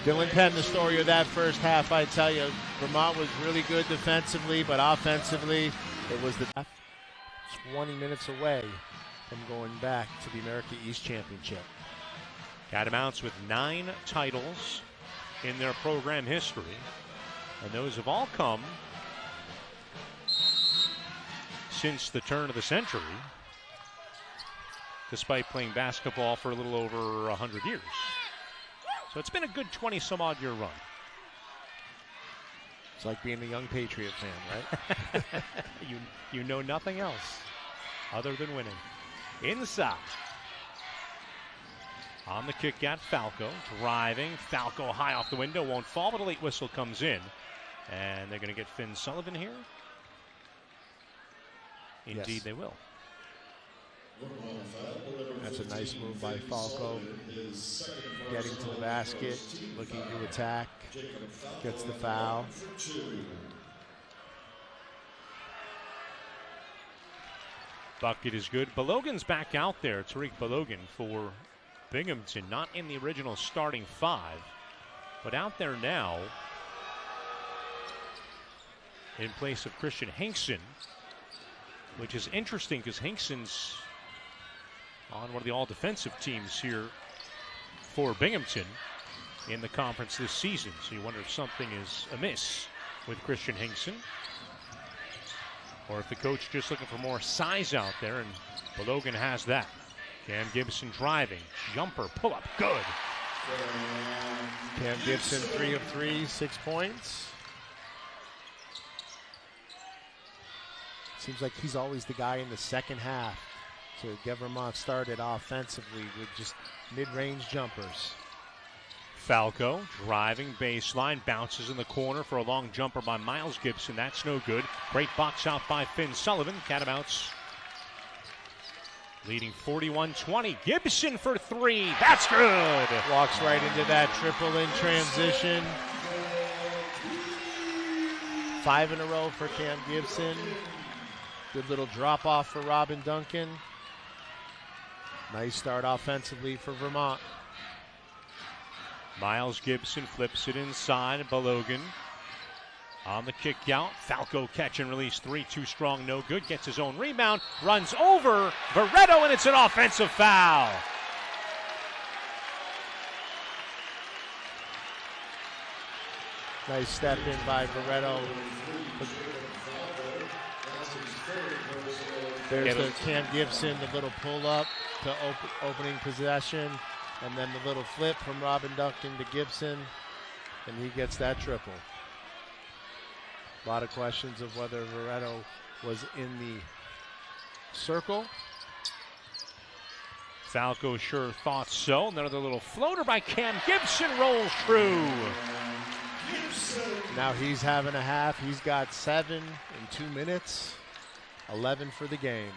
Dylan Penn, the story of that first half, I tell you. Vermont was really good defensively, but offensively, it was the 20 minutes away from going back to the America East Championship. Catamounts with 9 titles in their program history, and those have all come since the turn of the century, despite playing basketball for a little over 100 years. So it's been a good 20-some-odd-year run. It's like being a young Patriot fan, right? You know nothing else other than winning. Inside. On the kick at Falco. Driving. Falco high off the window. Won't fall, but a late whistle comes in. And they're going to get Finn Sullivan here. Indeed, yes. They will. That's a nice move by Falco. Getting to the basket, looking to attack. Gets the foul. Bucket is good. Balogan's back out there. Tariq Balogan for Binghamton. Not in the original starting 5, but out there now in place of Christian Hinkson, which is interesting because Hinkson's on one of the all-defensive teams here for Binghamton in the conference this season. So you wonder if something is amiss with Christian Hinkson, or if the coach just looking for more size out there, and Balogan has that. Cam Gibson driving, jumper, pull-up, good. Cam Gibson 3 of 3, 6 points. Seems like he's always the guy in the second half to get Vermont started offensively with just mid-range jumpers. Falco driving baseline, bounces in the corner for a long jumper by Miles Gibson. That's no good. Great box out by Finn Sullivan. Catamounts leading 41-20. Gibson for 3. That's good. Walks right into that triple in transition. 5 in a row for Cam Gibson. Good little drop off for Robin Duncan. Nice start offensively for Vermont. Miles Gibson flips it inside. Balogan on the kick out. Falco catch and release 3. Too strong, no good. Gets his own rebound. Runs over Verretto, and it's an offensive foul. Nice step in by Verretto. There's the Cam Gibson, the little pull-up to opening possession, and then the little flip from Robin Duncan to Gibson, and he gets that triple. A lot of questions of whether Veretto was in the circle. Falco sure thought so. Another little floater by Cam Gibson rolls true. Now he's having a half. He's got 7 in 2 minutes, 11 for the game.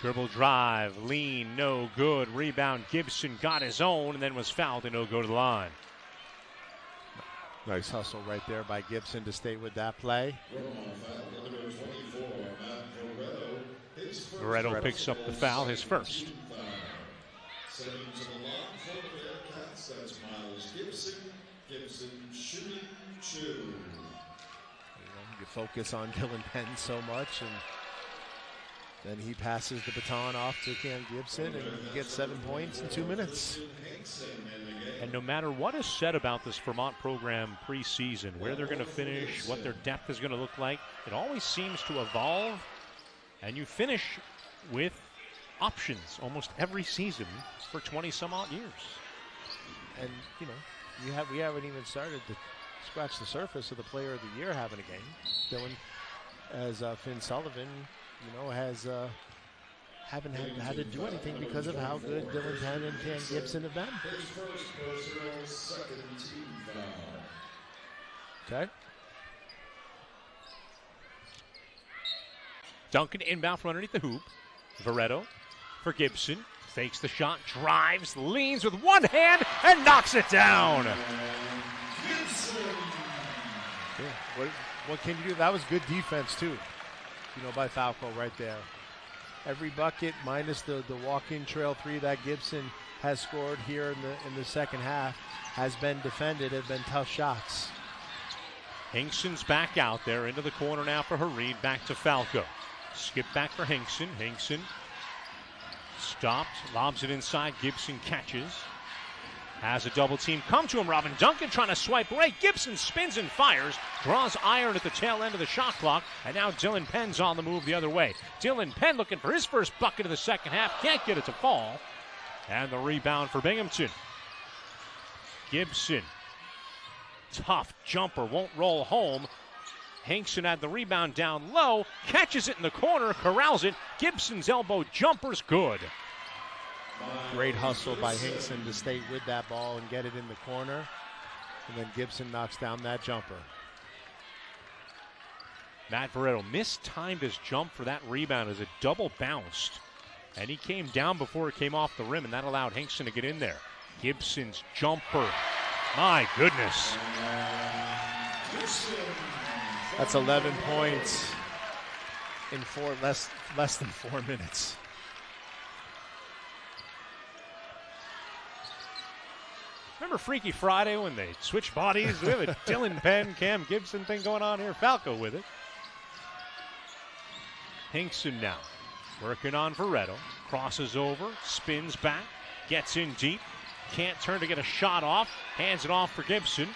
Dribble drive, lean, no good. Rebound, Gibson got his own and then was fouled and no go to the line. Nice hustle right there by Gibson to stay with that play. Veretto picks up the foul, his first. You focus on Dylan Penn so much, and then he passes the baton off to Cam Gibson, and he gets 7 points in 2 minutes. And no matter what is said about this Vermont program preseason, where they're going to finish, what their depth is going to look like, it always seems to evolve, and you finish with options almost every season for 20-some-odd years. And, you know, we haven't even started to scratch the surface of the player of the year having a game. Dylan, as Finn Sullivan, you know, haven't had to do anything because of how good Dylan Penn and Cam Gibson have been. Okay. Duncan inbound from underneath the hoop. Veretto for Gibson. Fakes the shot, drives, leans with one hand, and knocks it down. Yeah. What can you do? That was good defense, too, you know, by Falco right there. Every bucket minus the walk-in trail 3 that Gibson has scored here in the second half has been defended, have been tough shots. Hingson's back out there into the corner now for Hareed, back to Falco. Skip back for Hinkson. Hinkson stopped, lobs it inside. Gibson catches. Has a double team come to him. Robin Duncan trying to swipe right. Gibson spins and fires. Draws iron at the tail end of the shot clock. And now Dylan Penn's on the move the other way. Dylan Penn looking for his first bucket of the second half. Can't get it to fall. And the rebound for Binghamton. Gibson. Tough jumper. Won't roll home. Hinkson had the rebound down low. Catches it in the corner. Corrals it. Gibson's elbow jumper's good. Great hustle by Hinkson to stay with that ball and get it in the corner. And then Gibson knocks down that jumper. Matt Veretto mistimed his jump for that rebound as it double bounced. And he came down before it came off the rim, and that allowed Hinkson to get in there. Gibson's jumper. My goodness. That's 11 points in less than 4 minutes. Remember Freaky Friday when they switched bodies? We have a Dylan Penn, Cam Gibson thing going on here. Falco with it. Hinkson now working on Veretto. Crosses over, spins back, gets in deep. Can't turn to get a shot off. Hands it off for Gibson.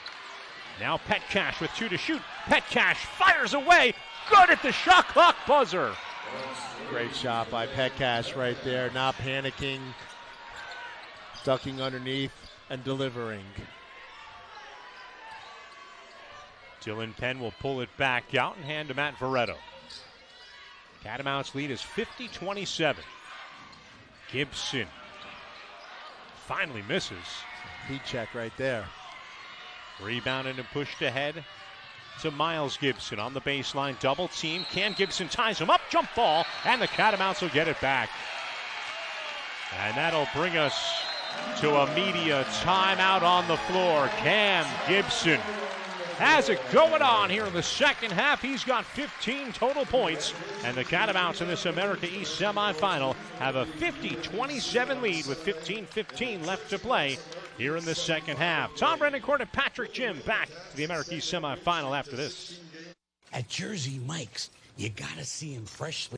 Now Petcash with 2 to shoot. Petcash fires away. Good at the shot clock buzzer. Great shot by Petcash right there. Not panicking. Ducking underneath and delivering. Dylan Penn will pull it back out and hand to Matt Veretto. Catamounts lead is 50-27. Gibson finally misses. Heat check right there. Rebounded and pushed ahead to Miles Gibson on the baseline. Double team. Cam Gibson ties him up. Jump ball. And the Catamounts will get it back. And that'll bring us to a media timeout on the floor. Cam Gibson has it going on here in the second half. He's got 15 total points. And the Catamounts in this America East semifinal have a 50-27 lead with 15:15 left to play here in the second half. Tom Brennan, Court and Patrick Jim back to the America East semifinal after this. At Jersey Mike's, you gotta see him freshly.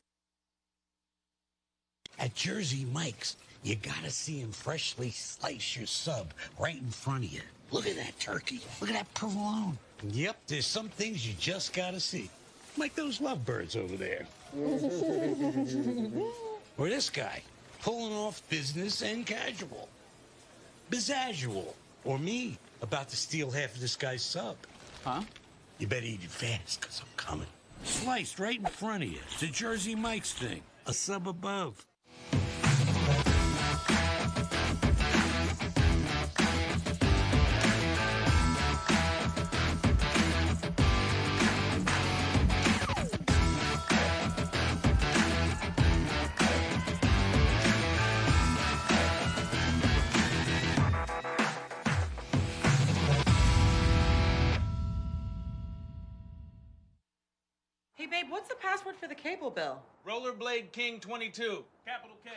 At Jersey Mike's, you gotta see him freshly slice your sub right in front of you. Look at that turkey. Look at that provolone. Yep, there's some things you just gotta see. Like those lovebirds over there. Or this guy, pulling off business and casual. Bizazzual. Or me, about to steal half of this guy's sub. Huh? You better eat it fast, because I'm coming. Sliced right in front of you. It's a Jersey Mike's thing. A sub above. Hey, babe, what's the password for the cable bill? Rollerblade King 22, capital K.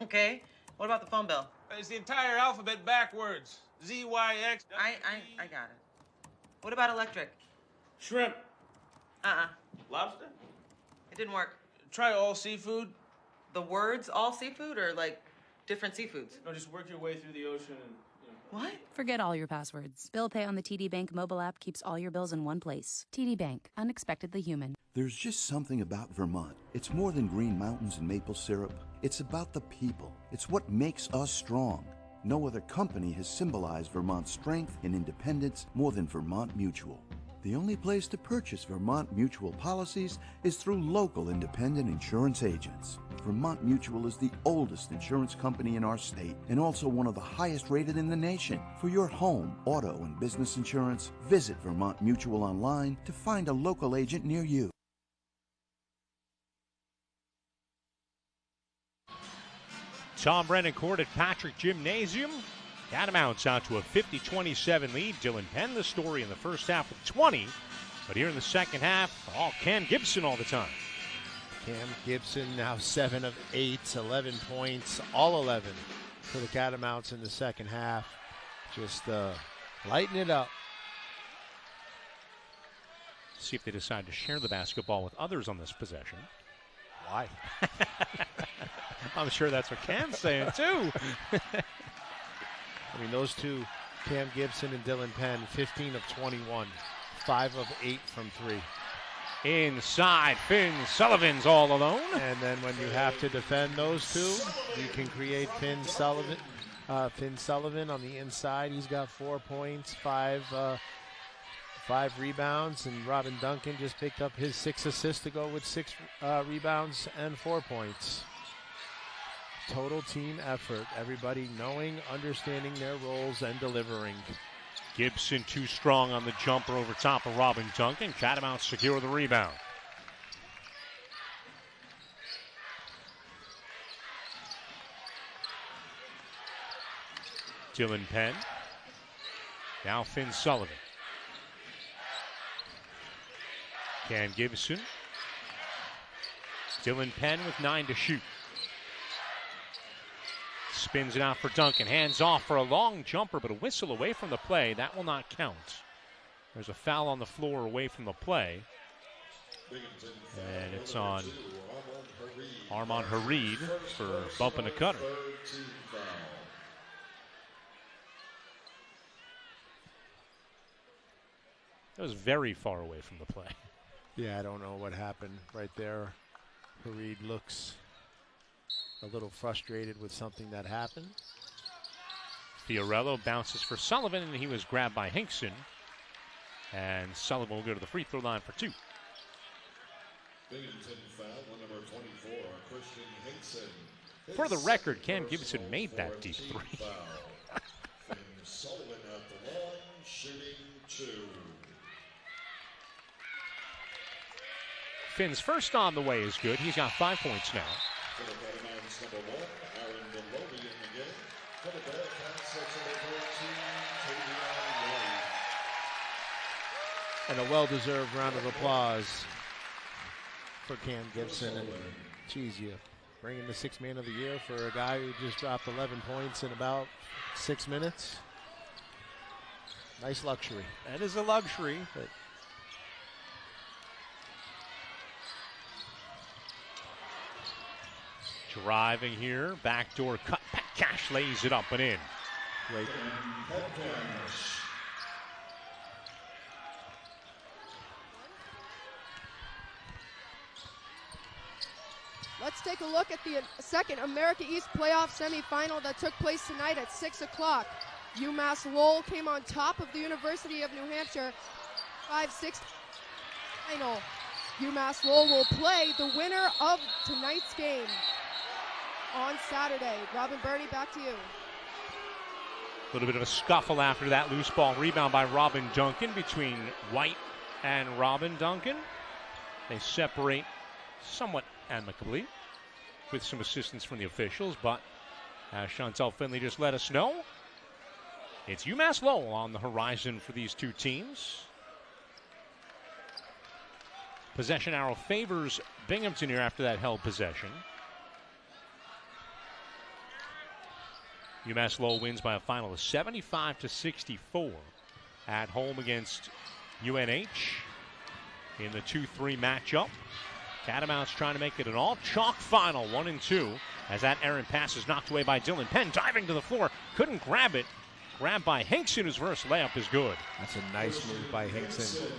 Okay. What about the phone bill? It's the entire alphabet backwards. ZYX. I got it. What about electric? Shrimp. Lobster? It didn't work. Try all seafood. The words all seafood or like different seafoods? No, just work your way through the ocean and, What? Forget all your passwords. Bill Pay on the TD Bank mobile app keeps all your bills in one place. TD Bank, unexpectedly human. There's just something about Vermont. It's more than green mountains and maple syrup. It's about the people. It's what makes us strong. No other company has symbolized Vermont's strength and independence more than Vermont Mutual. The only place to purchase Vermont Mutual policies is through local independent insurance agents. Vermont Mutual is the oldest insurance company in our state and also one of the highest rated in the nation. For your home, auto, and business insurance, visit Vermont Mutual online to find a local agent near you. Tom Brennan Court at Patrick Gymnasium. Catamounts out to a 50-27 lead. Dylan Penn, the story in the first half with 20. But here in the second half, all Cam Gibson all the time. Cam Gibson now 7 of 8, 11 points, all 11 for the Catamounts in the second half. Just lighten it up. See if they decide to share the basketball with others on this possession. Why? I'm sure that's what Cam's saying, too. I mean, those two, Cam Gibson and Dylan Penn, 15 of 21, 5 of 8 from 3. Inside, Finn Sullivan's all alone. And then when you have to defend those two, you can create Finn Sullivan on the inside. He's got 4 points, 5 rebounds, and Robin Duncan just picked up his 6 assists to go with 6 rebounds and 4 points. Total team effort. Everybody knowing, understanding their roles, and delivering. Gibson too strong on the jumper over top of Robin Duncan. Catamounts secure the rebound. Dylan Penn. Now Finn Sullivan. Cam Gibson. Dylan Penn with 9 to shoot. Spins it out for Duncan. Hands off for a long jumper, but a whistle away from the play. That will not count. There's a foul on the floor away from the play. And it's on Armand Harid for bumping a cutter. That was very far away from the play. Yeah, I don't know what happened right there. Harid looks a little frustrated with something that happened. Fiorello bounces for Sullivan, and he was grabbed by Hinkson. And Sullivan will go to the free throw line for 2. Binghamton foul on number 24, Christian Hinkson. For the record, Cam Gibson made that deep 3. Finn Sullivan at the line, shooting 2. Finn's first on the way is good. He's got 5 points now. For the Catamounts, number 1, Aaron Maloney in the game. For the Bearcats, that's number 13, Tavion White. And a well-deserved round of applause for Cam Gibson. And geez, you bring in the 6th man of the year for a guy who just dropped 11 points in about 6 minutes. Nice luxury. That is a luxury, but driving here, backdoor cut, Pat Cash lays it up and in. Great. Let's take a look at the second America East playoff semifinal that took place tonight at 6 o'clock. UMass Lowell came on top of the University of New Hampshire 5-6 final. UMass Lowell will play the winner of tonight's game on Saturday. Robin Birney, back to you. A little bit of a scuffle after that loose ball rebound by Robin Duncan between White and Robin Duncan. They separate somewhat amicably with some assistance from the officials, but as Chantel Finley just let us know, it's UMass Lowell on the horizon for these two teams. Possession arrow favors Binghamton here after that held possession. UMass Lowell wins by a final of 75-64 at home against UNH in the 2-3 matchup. Catamounts trying to make it an all-chalk final, 1-2, as that errant pass is knocked away by Dylan Penn, diving to the floor, couldn't grab it. Grabbed by Hinkson, whose first layup is good. That's a nice move by Hinkson.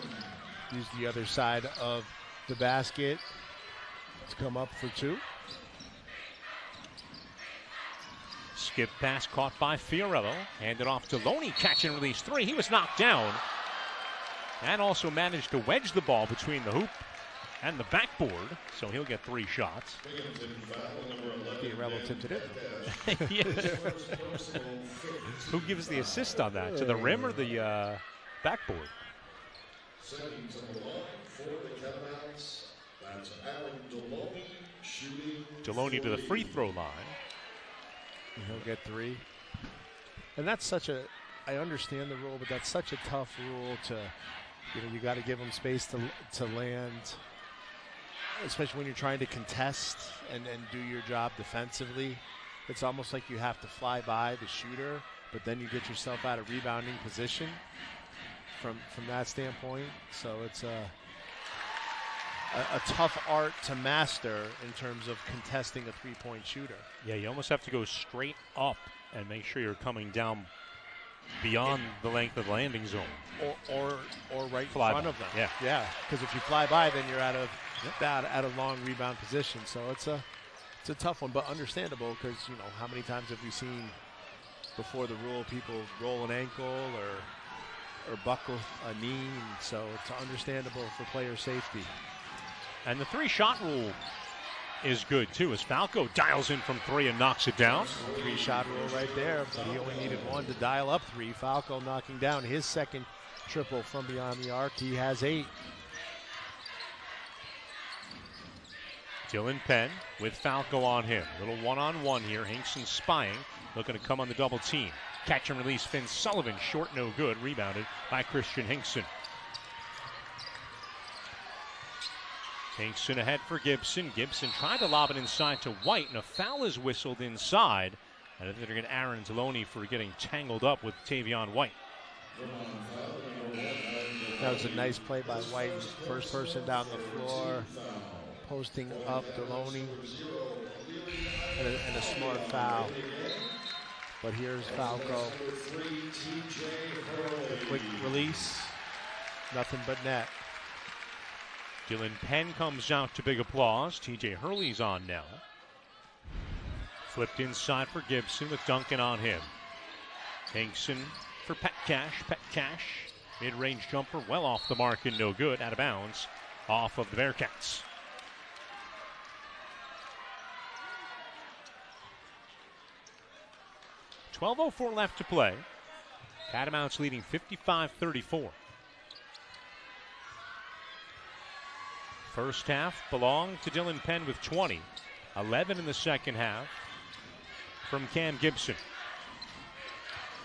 Used the other side of the basket to come up for two. Skip pass caught by Fiorello. Handed off to Loney, catch and release three. He was knocked down. And also managed to wedge the ball between the hoop and the backboard, so he'll get 3 shots. Fiorello tipped it in. Who gives the assist on that? To the rim or the backboard? Deloney to the free throw line. And he'll get 3. And that's such a, I understand the rule, but that's such a tough rule to, you got to give them space to land, especially when you're trying to contest and do your job defensively. It's almost like you have to fly by the shooter, but then you get yourself out of rebounding position from that standpoint. So it's a tough art to master in terms of contesting a three-point shooter. Yeah, you almost have to go straight up and make sure you're coming down beyond the length of the landing zone. Or right in fly front by. of them. Yeah. Because if you fly by, then you're out of long rebound position. So it's a tough one, but understandable because, how many times have we seen before the rule people roll an ankle or buckle a knee, and so it's understandable for player safety. And the 3-shot rule is good too, as Falco dials in from 3 and knocks it down. 3-shot rule right there, but he only needed 1 to dial up 3. Falco knocking down his second triple from beyond the arc. He has 8. Dylan Penn with Falco on him. Little one-on-one here. Hinkson spying, looking to come on the double team. Catch and release Finn Sullivan, short, no good. Rebounded by Christian Hinkson. Hinkson ahead for Gibson. Gibson tried to lob it inside to White, and a foul is whistled inside. And I think they're going to Aaron Deloney for getting tangled up with Tavion White. That was a nice play by White. First person down the floor, posting up Deloney, and a smart foul. But here's Falco. A quick release, nothing but net. Dylan Penn comes out to big applause. TJ Hurley's on now. Flipped inside for Gibson with Duncan on him. Hinkson for Petcash. Petcash, mid-range jumper, well off the mark and no good. Out of bounds, off of the Bearcats. .12:04 left to play. Catamounts leading 55-34. First half belonged to Dylan Penn with 20. 11 in the second half from Cam Gibson.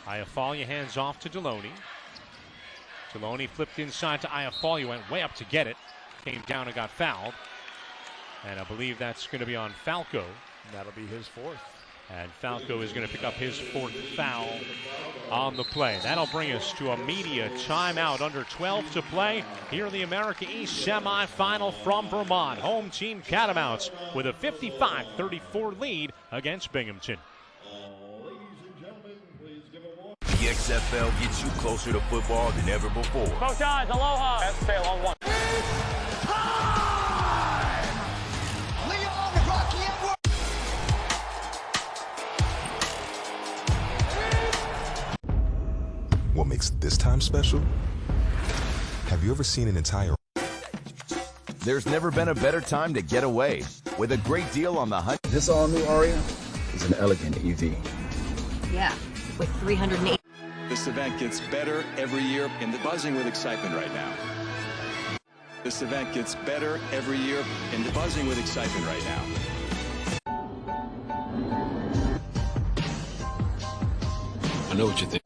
Iafalia hands off to Deloney. Deloney flipped inside to Iafalia, went way up to get it. Came down and got fouled. And I believe that's going to be on Falco. That'll be his 4th. And Falco is going to pick up his 4th foul on the play. That'll bring us to a media timeout. Under 12 to play here in the America East semifinal from Vermont. Home team Catamounts with a 55-34 lead against Binghamton. The XFL gets you closer to football than ever before. Both sides, aloha. Exhale on 1. Leon Rocky makes this time special? Have you ever seen an entire... There's never been a better time to get away. With a great deal on the hunt. This all-new Aria is an elegant EV. Yeah, with 308. This event gets better every year, and they're buzzing with excitement right now. This event gets better every year, and they're buzzing with excitement right now. I know what you think.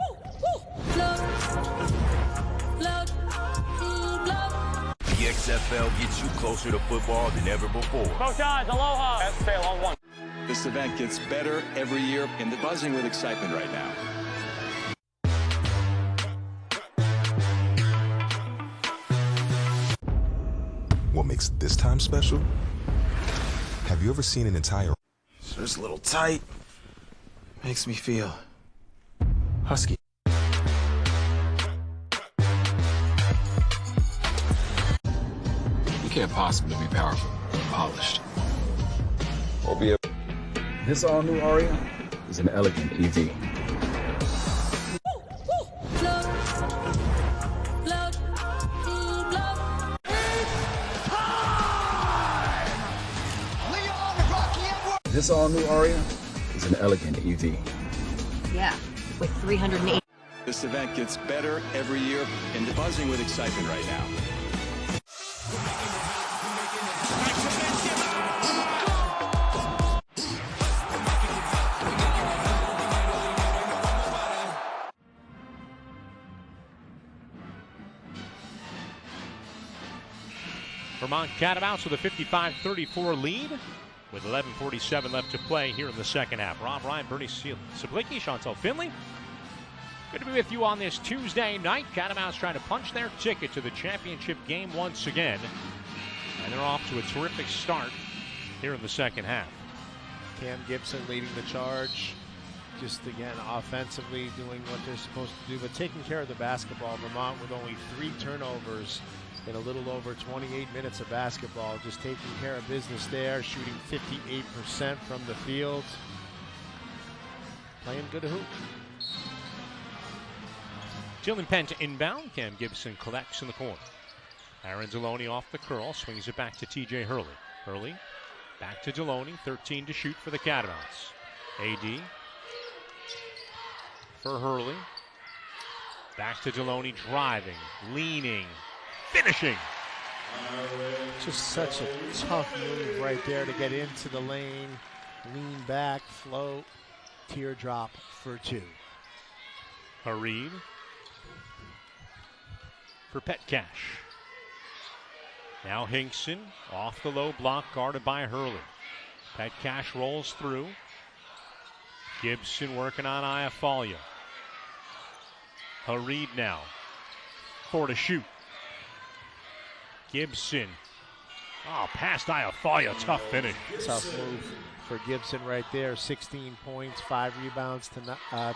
The XFL gets you closer to football than ever before. Coach Odds, aloha. That's fail on one. This event gets better every year, and they're buzzing with excitement right now. What makes this time special? Have you ever seen an entire... So it's a little tight. Makes me feel husky. You can't possibly be powerful or polished. This all-new Aria is an elegant EV. This all-new Aria is an elegant EV. Yeah, with 308. This event gets better every year, and they're buzzing with excitement right now. Vermont Catamounts with a 55-34 lead with 11:47 left to play here in the second half. Rob Ryan, Bernie Sablicki, Chantel Finley. Good to be with you on this Tuesday night. Catamounts trying to punch their ticket to the championship game once again. And they're off to a terrific start here in the second half. Cam Gibson leading the charge. Just again, offensively doing what they're supposed to do, but taking care of the basketball. Vermont with only 3 turnovers in a little over 28 minutes of basketball. Just taking care of business there, shooting 58% from the field. Playing good hoop. Dylan Penn to inbound. Cam Gibson collects in the corner. Aaron Deloney off the curl, swings it back to TJ Hurley. Hurley back to Deloney, 13 to shoot for the Catamounts. AD for Hurley. Back to Deloney, driving, leaning, finishing. Just such a tough move right there to get into the lane, lean back, float, teardrop for 2. Hareed for Petcash. Now Hinkson off the low block, guarded by Hurley. Petcash rolls through. Gibson working on Iafolia. Hareed now. 4 to shoot. Gibson. Oh, past Iafolia. Tough finish. Tough move for Gibson right there. 16 points, 5 rebounds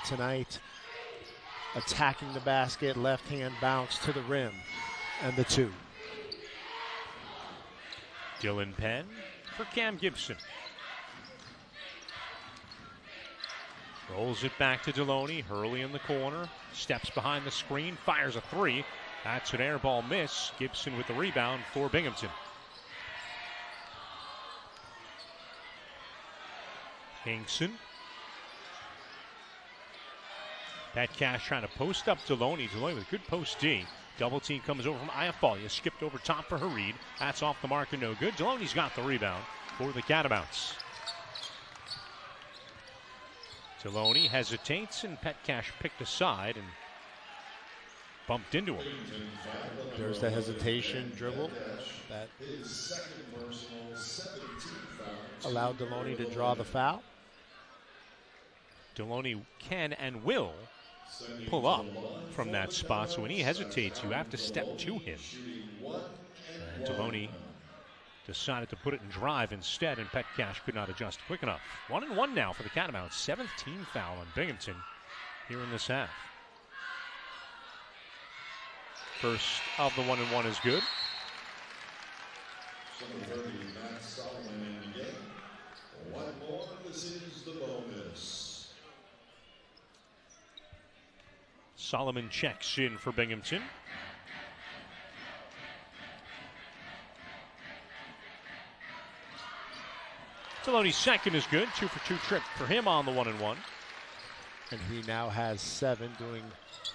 tonight. Attacking the basket, left hand bounce to the rim, and the 2. Dylan Penn for Cam Gibson. Rolls it back to Deloney. Hurley in the corner. Steps behind the screen. Fires a 3. That's an air ball miss. Gibson with the rebound for Binghamton. Hinkson. Petcash trying to post up Deloney. Deloney with good post D. Double team comes over from Iafolia. Skipped over top for Hareed. That's off the mark and no good. Deloney's got the rebound for the Catamounts. Deloney hesitates, and Petcash picked aside and bumped into him. There's the hesitation dribble that allowed Deloney to draw the foul. Deloney can and will pull up from that spot, so when he hesitates, you have to step to him. And Deloney decided to put it in drive instead, and Petcash could not adjust quick enough. 1-1 now for the Catamounts. 7th team foul on Binghamton here in this half. First of the 1-1 is good. One more, this is the bonus. Solomon checks in for Binghamton. Deloney's second is good. 2-for-2 trip for him on the 1-and-1. And he now has 7, doing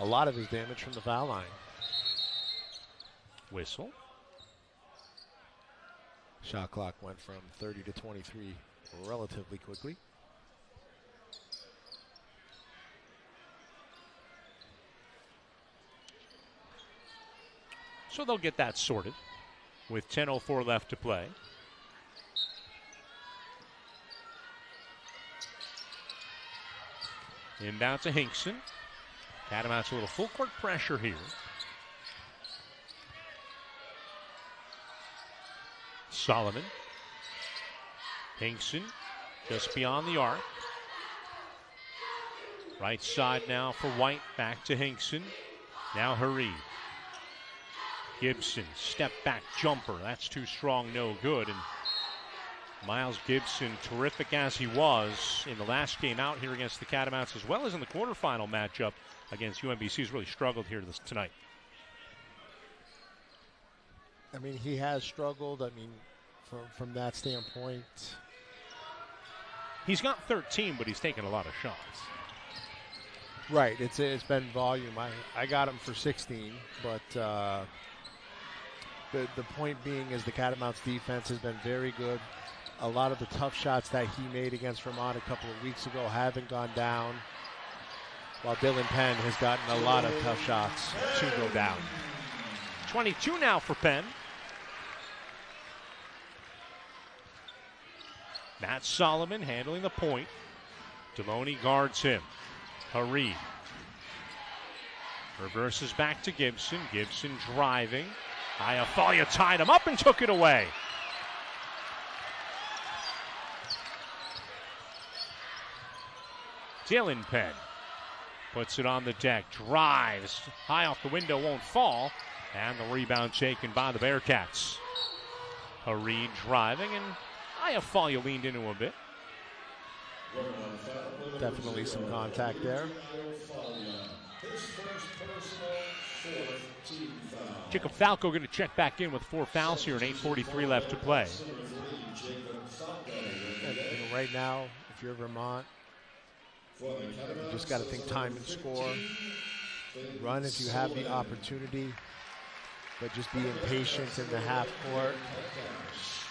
a lot of his damage from the foul line. Whistle. Shot clock went from 30 to 23 relatively quickly. So they'll get that sorted with 10:04 left to play. Inbound to Hinkson. Catamounts a little full court pressure here. Solomon. Hinkson just beyond the arc. Right side now for White. Back to Hinkson. Now Hareed. Gibson, step back jumper. That's too strong, no good. And Miles Gibson, terrific as he was in the last game out here against the Catamounts, as well as in the quarterfinal matchup against UMBC, has really struggled here tonight. I mean, he has struggled. I mean, from that standpoint. He's got 13, but he's taken a lot of shots. Right. It's been volume. I got him for 16, but the point being is the Catamounts defense has been very good. A lot of the tough shots that he made against Vermont a couple of weeks ago haven't gone down, while Dylan Penn has gotten a lot of tough shots to go down. 22 now for Penn. Matt Solomon handling the point. Deloney guards him. Hareed reverses back to Gibson. Gibson driving. Iafalia tied him up and took it away. Dylan Penn puts it on the deck, drives high off the window, won't fall, and the rebound taken by the Bearcats. Hareed driving, and Iafalia leaned into him a bit. Definitely some contact there. Jacob Falco going to check back in with 4 fouls here and 8:43 left to play. And right now, if you're Vermont, you just got to think time and score. Run if you have the opportunity, but just be impatient in the half court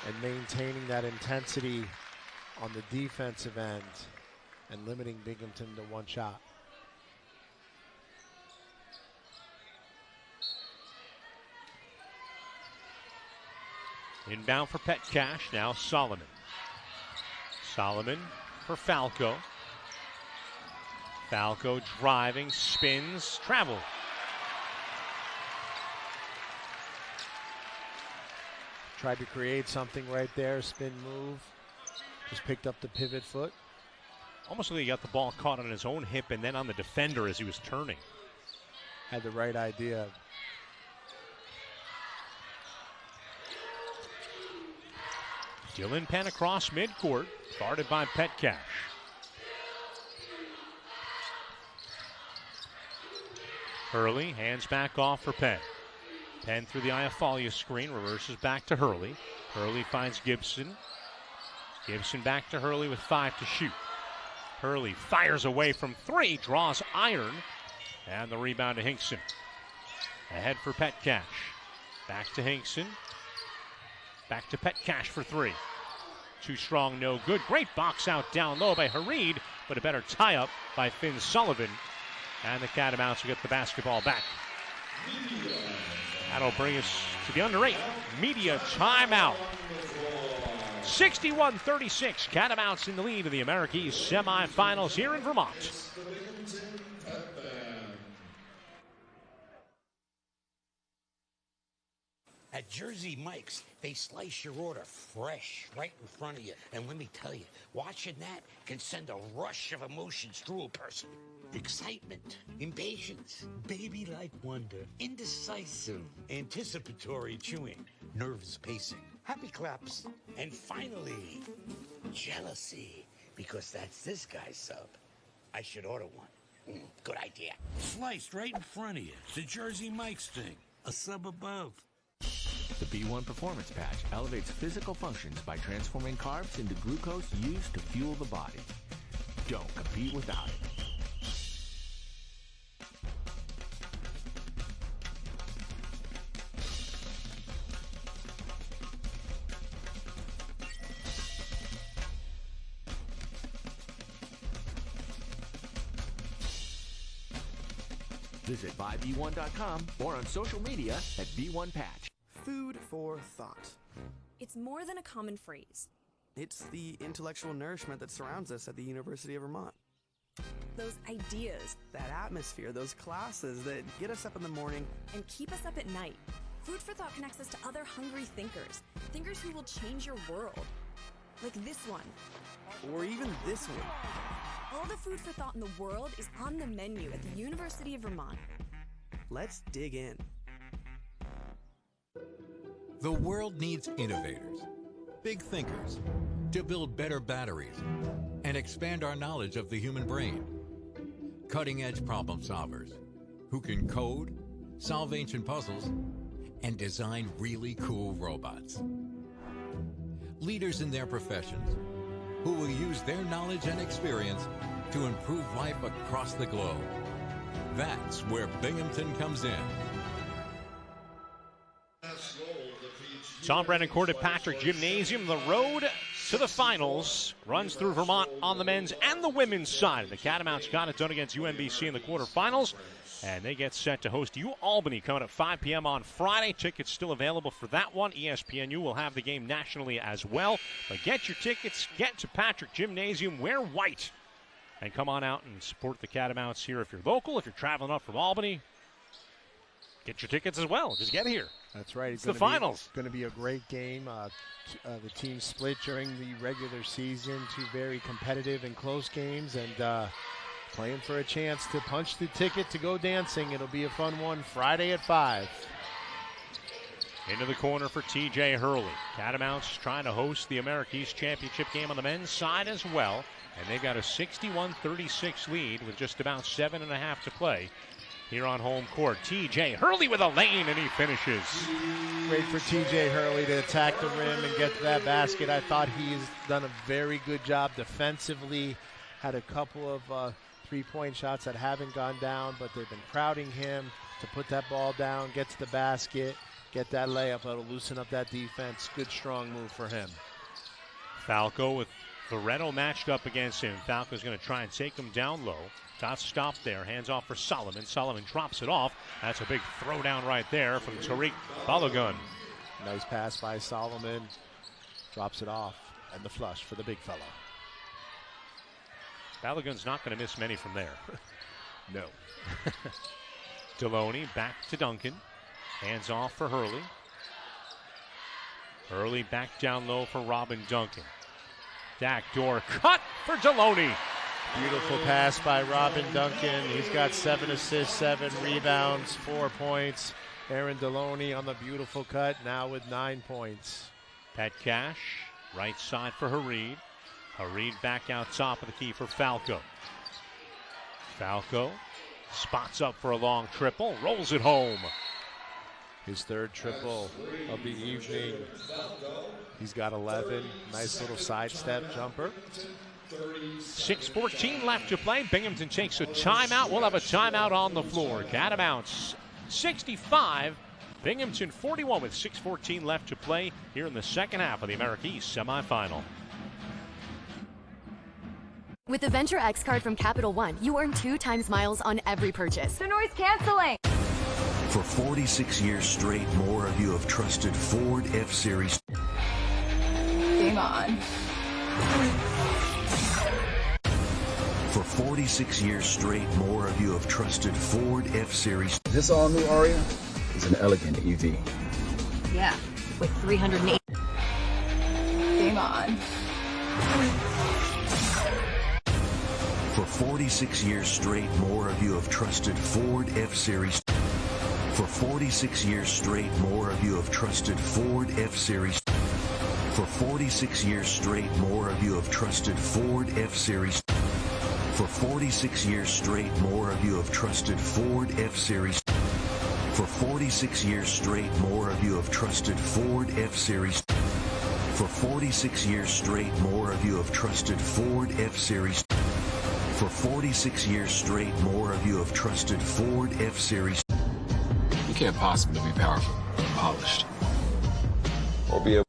and maintaining that intensity on the defensive end and limiting Binghamton to 1 shot. Inbound for Petcash, now Solomon. Solomon for Falco. Falco driving, spins, travel. Tried to create something right there, spin move. Just picked up the pivot foot. Almost like he got the ball caught on his own hip and then on the defender as he was turning. Had the right idea. Dylan Penn across midcourt, guarded by Petcash. Hurley hands back off for Penn. Penn through the Iafalia screen, reverses back to Hurley. Hurley finds Gibson. Gibson back to Hurley with 5 to shoot. Hurley fires away from 3, draws iron, and the rebound to Hinkson. Ahead for Petcash. Back to Hinkson. Back to Petcash for 3. Too strong, no good. Great box out down low by Hareed, but a better tie-up by Finn Sullivan. And the Catamounts will get the basketball back. That'll bring us to the under 8 media timeout. 61-36, Catamounts in the lead in the America East semifinals here in Vermont. At Jersey Mike's, they slice your order fresh right in front of you. And let me tell you, watching that can send a rush of emotions through a person. Excitement, impatience, baby-like wonder, indecisive, anticipatory chewing, nervous pacing, happy claps, and finally, jealousy, because that's this guy's sub. I should order one. Good idea. Sliced right in front of you. The Jersey Mike's thing. A sub above. The B1 Performance Patch elevates physical functions by transforming carbs into glucose used to fuel the body. Don't compete without it. Visit buyb1.com or on social media at B1Patch. Food for thought. It's more than a common phrase. It's the intellectual nourishment that surrounds us at the University of Vermont. Those ideas. That atmosphere, those classes that get us up in the morning. And keep us up at night. Food for thought connects us to other hungry thinkers. Thinkers who will change your world. Like this one. Or even this one. All the food for thought in the world is on the menu at the University of Vermont. Let's dig in. The world needs innovators, big thinkers, to build better batteries and expand our knowledge of the human brain. Cutting-edge problem solvers who can code, solve ancient puzzles, and design really cool robots. Leaders in their professions who will use their knowledge and experience to improve life across the globe. That's where Binghamton comes in. Tom Brennan Court at Patrick Gymnasium. The road to the finals runs through Vermont on the men's and the women's side. The Catamounts got it done against UMBC in the quarterfinals, and they get set to host UAlbany coming at 5 p.m. on Friday. Tickets still available for that one. ESPNU will have the game nationally as well. But get your tickets, get to Patrick Gymnasium, wear white, and come on out and support the Catamounts here if you're local. If you're traveling up from Albany, get your tickets as well. Just get here. That's right. It's the finals. It's going to be a great game. The team split during the regular season. Two very competitive and close games, and playing for a chance to punch the ticket to go dancing. It'll be a fun one Friday at 5. Into the corner for T.J. Hurley. Catamounts trying to host the America East Championship game on the men's side as well. And they've got a 61-36 lead with just about 7.5 to play here on home court. T.J. Hurley with a lane, and he finishes. Great for T.J. Hurley to attack the rim and get to that basket. I thought he's done a very good job defensively. Had a couple of three-point shots that haven't gone down, but they've been crowding him to put that ball down, get to the basket, get that layup. That'll loosen up that defense. Good, strong move for him. Falco with Loretto matched up against him. Falco's going to try and take him down low. Dot stop there. Hands off for Solomon. Solomon drops it off. That's a big throwdown right there from Tariq Balogun. Nice pass by Solomon. Drops it off. And the flush for the big fella. Balogun's not going to miss many from there. No. Deloney back to Duncan. Hands off for Hurley. Hurley back down low for Robin Duncan. Backdoor cut for Deloney. Beautiful pass by Robin Duncan. He's got 7 assists, 7 rebounds, 4 points. Aaron Deloney on the beautiful cut, now with 9 points. Pat Cash, right side for Hareed. Hareed back out top of the key for Falco. Falco spots up for a long triple, rolls it home. His third triple of the evening. He's got 11. Nice little sidestep jumper. 6:14 left to play. Binghamton takes a timeout. We'll have a timeout on the floor. Catamounts 65. Binghamton 41 with 6:14 left to play here in the second half of the America East semifinal. With the Venture X card from Capital One, you earn 2 times miles on every purchase. They're noise canceling. For 46 years straight, more of you have trusted Ford F-Series. Game on. For 46 years straight, more of you have trusted Ford F-Series. This all-new Aria is an elegant EV. Yeah, with 308. Game on. For 46 years straight, more of you have trusted Ford F-Series. For 46 years straight, more of you have trusted Ford F-Series. For 46 years straight, more of you have trusted Ford F-Series. For 46 years straight, more of you have trusted Ford F-Series. For 46 years straight, more of you have trusted Ford F-Series. For 46 years straight, more of you have trusted Ford F-Series. For 46 years straight, more of you have trusted Ford F-Series. You can't possibly be powerful, polished, or be able.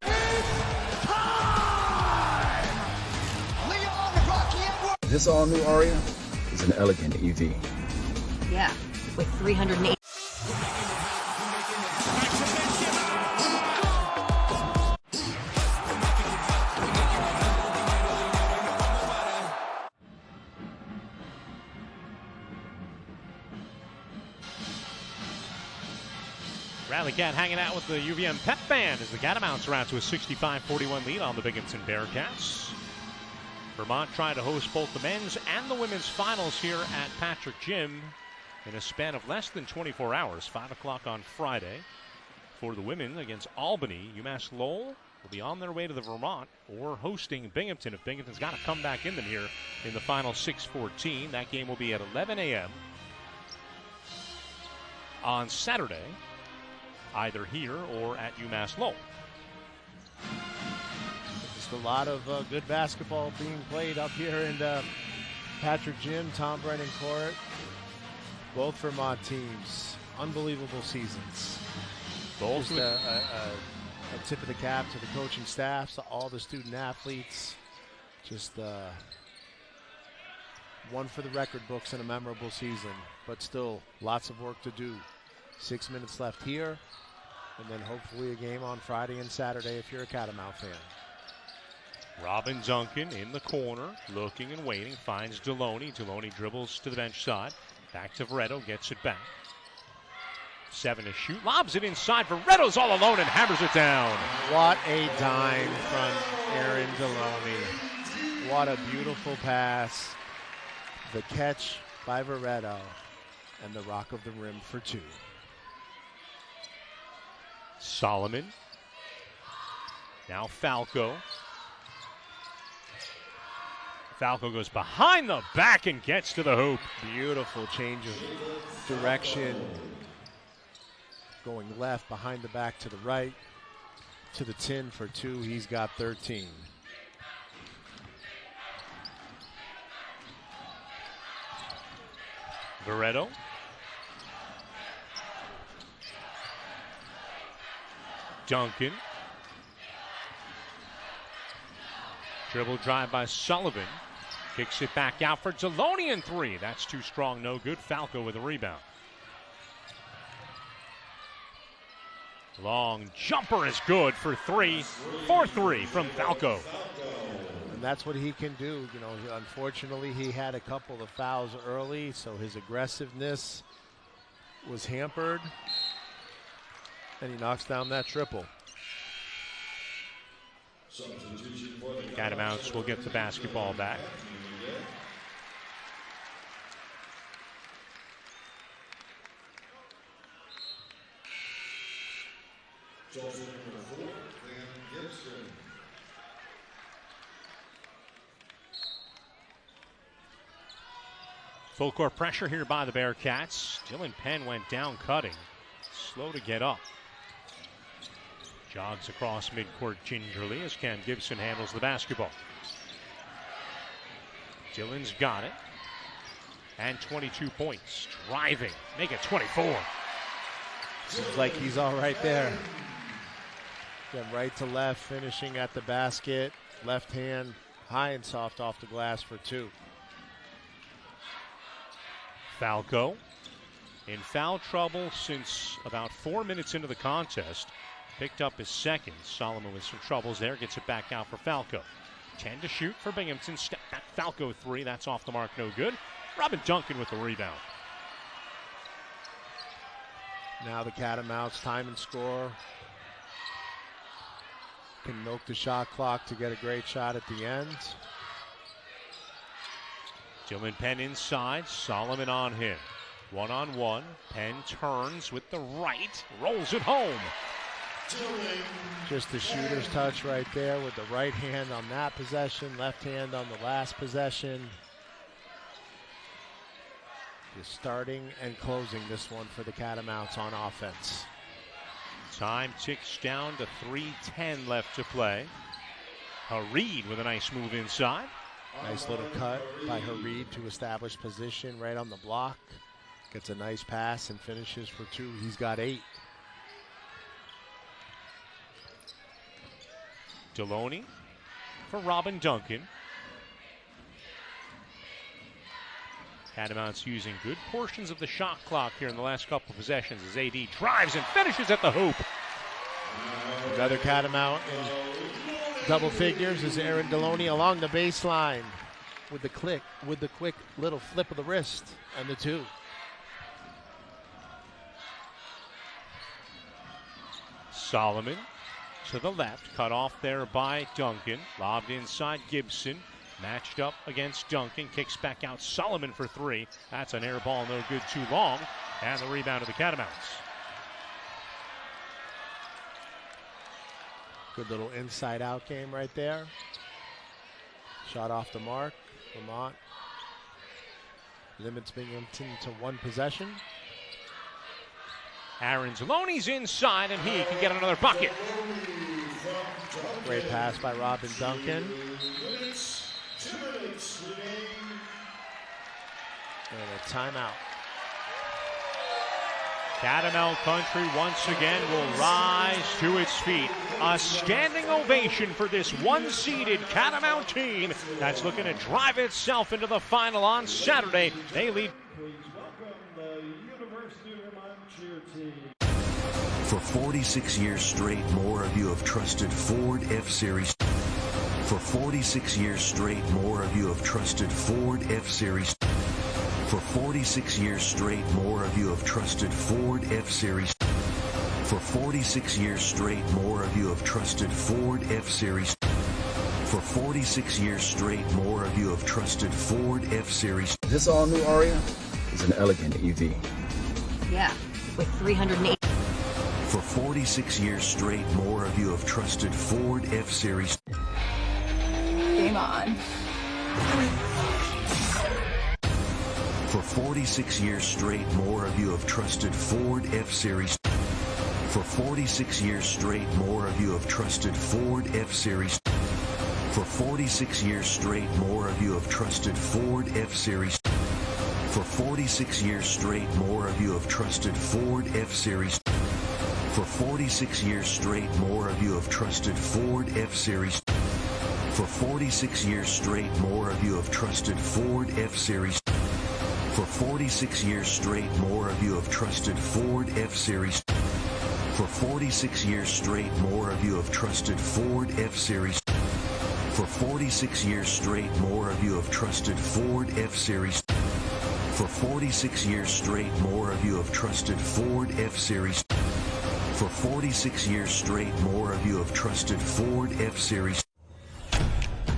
This all-new Aria is an elegant EV. Yeah, with 380. Rally Cat hanging out with the UVM Pep Band as the Catamounts are out to a 65-41 lead on the Binghamton Bearcats. Vermont trying to host both the men's and the women's finals here at Patrick Gym in a span of less than 24 hours, 5 o'clock on Friday. For the women against Albany, UMass Lowell will be on their way to the Vermont or hosting Binghamton if Binghamton's got to come back in them here in the final 6-14. That game will be at 11 a.m. on Saturday, either here or at UMass Lowell. Just a lot of good basketball being played up here in Patrick Gym, Tom Brennan Court. Both Vermont teams, unbelievable seasons. Both just a tip of the cap to the coaching staffs, to all the student athletes. Just one for the record books in a memorable season, but still lots of work to do. 6 minutes left here, and then hopefully a game on Friday and Saturday if you're a Catamount fan. Robin Duncan in the corner, looking and waiting, finds Deloney. Deloney dribbles to the bench side. Back to Veretto, gets it back. 7 to shoot, lobs it inside. Veretto's all alone and hammers it down. What a dime from Aaron Deloney. What a beautiful pass. The catch by Veretto and the rock of the rim for 2. Solomon. Now Falco. Falco goes behind the back and gets to the hoop. Beautiful change of direction. Going left, behind the back to the right. To the tin for 2. He's got 13. Veretto. Duncan. Dribble drive by Sullivan. Kicks it back out for Deloney and 3. That's too strong, no good. Falco with a rebound. Long jumper is good for 3. 4-3 from Falco. And that's what he can do. You know, unfortunately, he had a couple of fouls early, so his aggressiveness was hampered. And he knocks down that triple. Catamounts will get the basketball back. Full court pressure here by the Bearcats. Dylan Penn went down cutting. Slow to get up. Jogs across midcourt gingerly as Cam Gibson handles the basketball. Dylan's got it. And 22 points. Driving. Make it 24. Seems like he's all right there. Then right to left, finishing at the basket. Left hand, high and soft off the glass for 2. Falco in foul trouble since about 4 minutes into the contest. Picked up his second. Solomon with some troubles there. Gets it back out for Falco. 10 to shoot for Binghamton. Step back Falco 3. That's off the mark. No good. Robin Duncan with the rebound. Now the Catamounts time and score. Can milk the shot clock to get a great shot at the end. Dylan Penn inside. Solomon on him. 1-on-1. Penn turns with the right. Rolls it home. Just the shooter's touch right there with the right hand on that possession, left hand on the last possession. Just starting and closing this one for the Catamounts on offense. Time ticks down to 3:10 left to play. Hareed with a nice move inside. Nice little cut by Hareed to establish position right on the block. Gets a nice pass and finishes for 2. He's got 8. Deloney for Robin Duncan. Catamounts using good portions of the shot clock here in the last couple of possessions as AD drives and finishes at the hoop. Another Catamount in double figures is Aaron Deloney along the baseline with the quick little flip of the wrist and the 2. Solomon to the left, cut off there by Duncan. Lobbed inside Gibson, matched up against Duncan, kicks back out Solomon for 3. That's an air ball, no good, too long, and the rebound of the Catamounts. Good little inside-out game right there. Shot off the mark. Vermont limits Binghamton to 1 possession. Aaron Deloney's inside, and he can get another bucket. Great pass by Robin Duncan. And a timeout. Catamount country once again will rise to its feet. A standing ovation for this one-seeded Catamount team that's looking to drive itself into the final on Saturday. They lead. Please welcome the University of Vermont cheer team. For 46 years straight, more of you have trusted Ford F-Series. For 46 years straight, more of you have trusted Ford F-Series. For 46 years straight, more of you have trusted Ford F-Series. For 46 years straight, more of you have trusted Ford F-Series. For 46 years straight, more of you have trusted Ford F-Series. This all-new Aria is an elegant EV. Yeah, with 380. For 46 years straight, more of you have trusted Ford F-Series. Game on. For 46 years straight, more of you have trusted Ford F-Series. For 46 years straight, more of you have trusted Ford F-Series. For 46 years straight, more of you have trusted Ford F-Series. For 46 years straight, more of you have trusted Ford F-Series. For 46 years straight, more of you have trusted Ford F-Series. For 46 years straight, more of you have trusted Ford F-Series. For 46 years straight, more of you have trusted Ford F-Series. For 46 years straight, more of you have trusted Ford F-Series. For 46 years straight, more of you have trusted Ford F-Series. For 46 years straight, more of you have trusted Ford F-Series. For 46 years straight, more of you have trusted Ford F-Series.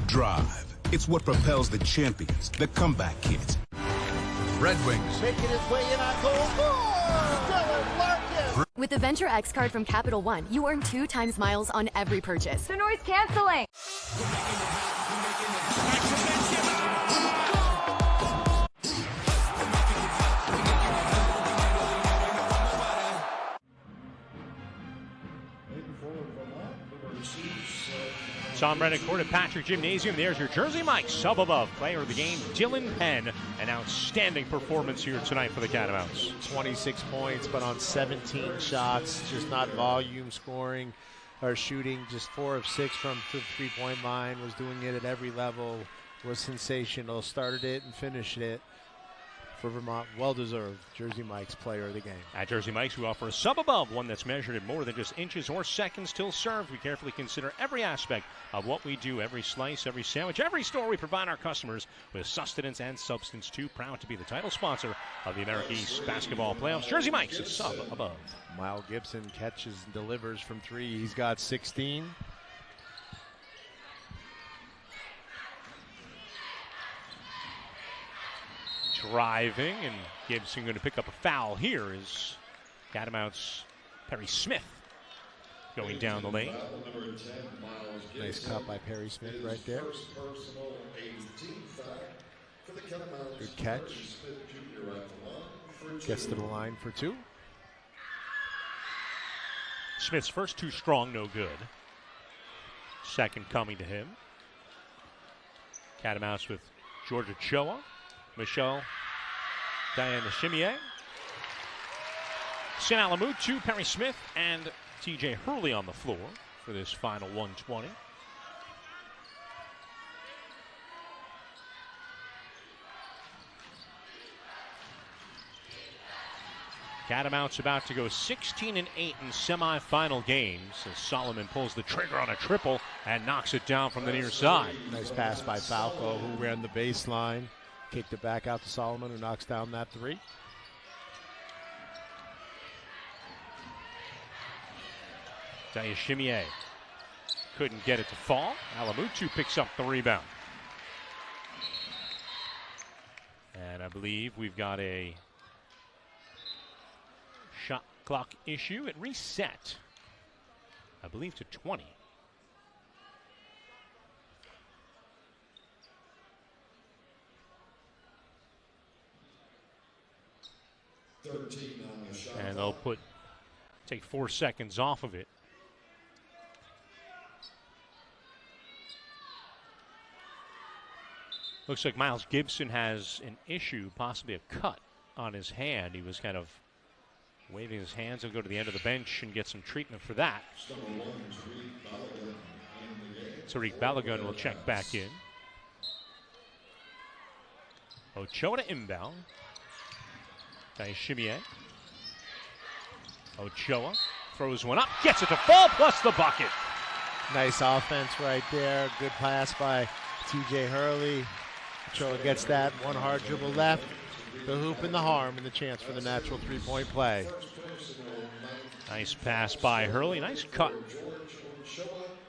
Drive. It's what propels the champions, the comeback kids. Red Wings. Making his way in on goal. Dylan Larkin. With the Venture X card from Capital One, you earn 2 times miles on every purchase. The noise canceling. Tom Reddick Court at Patrick Gymnasium. There's your Jersey Mike's sub above player of the game, Dylan Penn. An outstanding performance here tonight for the Catamounts. 26 points, but on 17 shots, just not volume scoring or shooting. Just 4 of 6 from the three-point line. Was doing it at every level. Was sensational. Started it and finished it for Vermont. Well-deserved Jersey Mike's player of the game. At Jersey Mike's, we offer a sub above, one that's measured in more than just inches or seconds till served. We carefully consider every aspect of what we do, every slice, every sandwich, every store. We provide our customers with sustenance and substance too. Proud to be the title sponsor of the America East Basketball Playoffs. Jersey Mike's is sub above. Miles Gibson catches and delivers from 3. He's got 16. Driving, and Gibson going to pick up a foul here is Catamounts Perry Smith going down the lane. Nice cut by Perry Smith right there. Good catch. Gets to the line for 2. Smith's first 2 strong, no good. Second coming to him. Catamounts with Georgia Choa, Michelle Diana Chimier, St. Alamutu, Perry Smith, and TJ Hurley on the floor for this final 120. Catamounts about to go 16-8 in semifinal games as Solomon pulls the trigger on a triple and knocks it down from the near side. Nice pass by Falco, who ran the baseline. Kicked it back out to Solomon, who knocks down that 3. Diashimier couldn't get it to fall. Alamutu picks up the rebound. And I believe we've got a shot clock issue. It reset, I believe, to 20. And they'll take 4 seconds off of it. Looks like Miles Gibson has an issue, possibly a cut on his hand. He was kind of waving his hands. He'll go to the end of the bench and get some treatment for that. Tariq Balogun will check back in. Ochoa to inbound. Diashimier. Ochoa throws one up, gets it to fall, plus the bucket. Nice offense right there. Good pass by TJ Hurley. Ochoa gets that. One hard dribble left. The hoop and the harm and the chance for the natural 3-point play. Nice pass by Hurley. Nice cut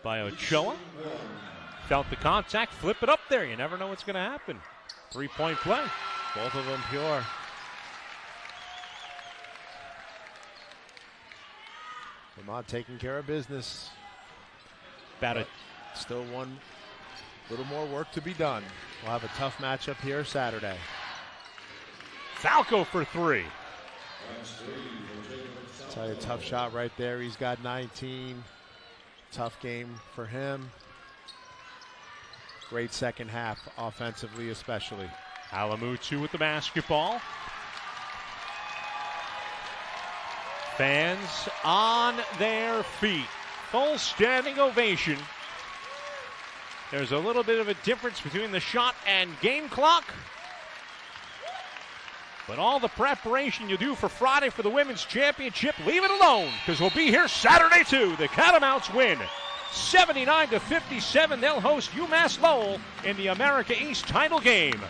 by Ochoa. Felt the contact. Flip it up there. You never know what's going to happen. 3-point play. Both of them pure. Vermont taking care of business. About it. Still one little more work to be done. We'll have a tough matchup here Saturday. Falco for 3. Tell you, a tough shot right there. He's got 19. Tough game for him. Great second half, offensively especially. Alamutu with the basketball. Fans on their feet. Full standing ovation. There's a little bit of a difference between the shot and game clock. But all the preparation you do for Friday for the women's championship, leave it alone, because we'll be here Saturday too. The Catamounts win 79-57. They'll host UMass Lowell in the America East title game.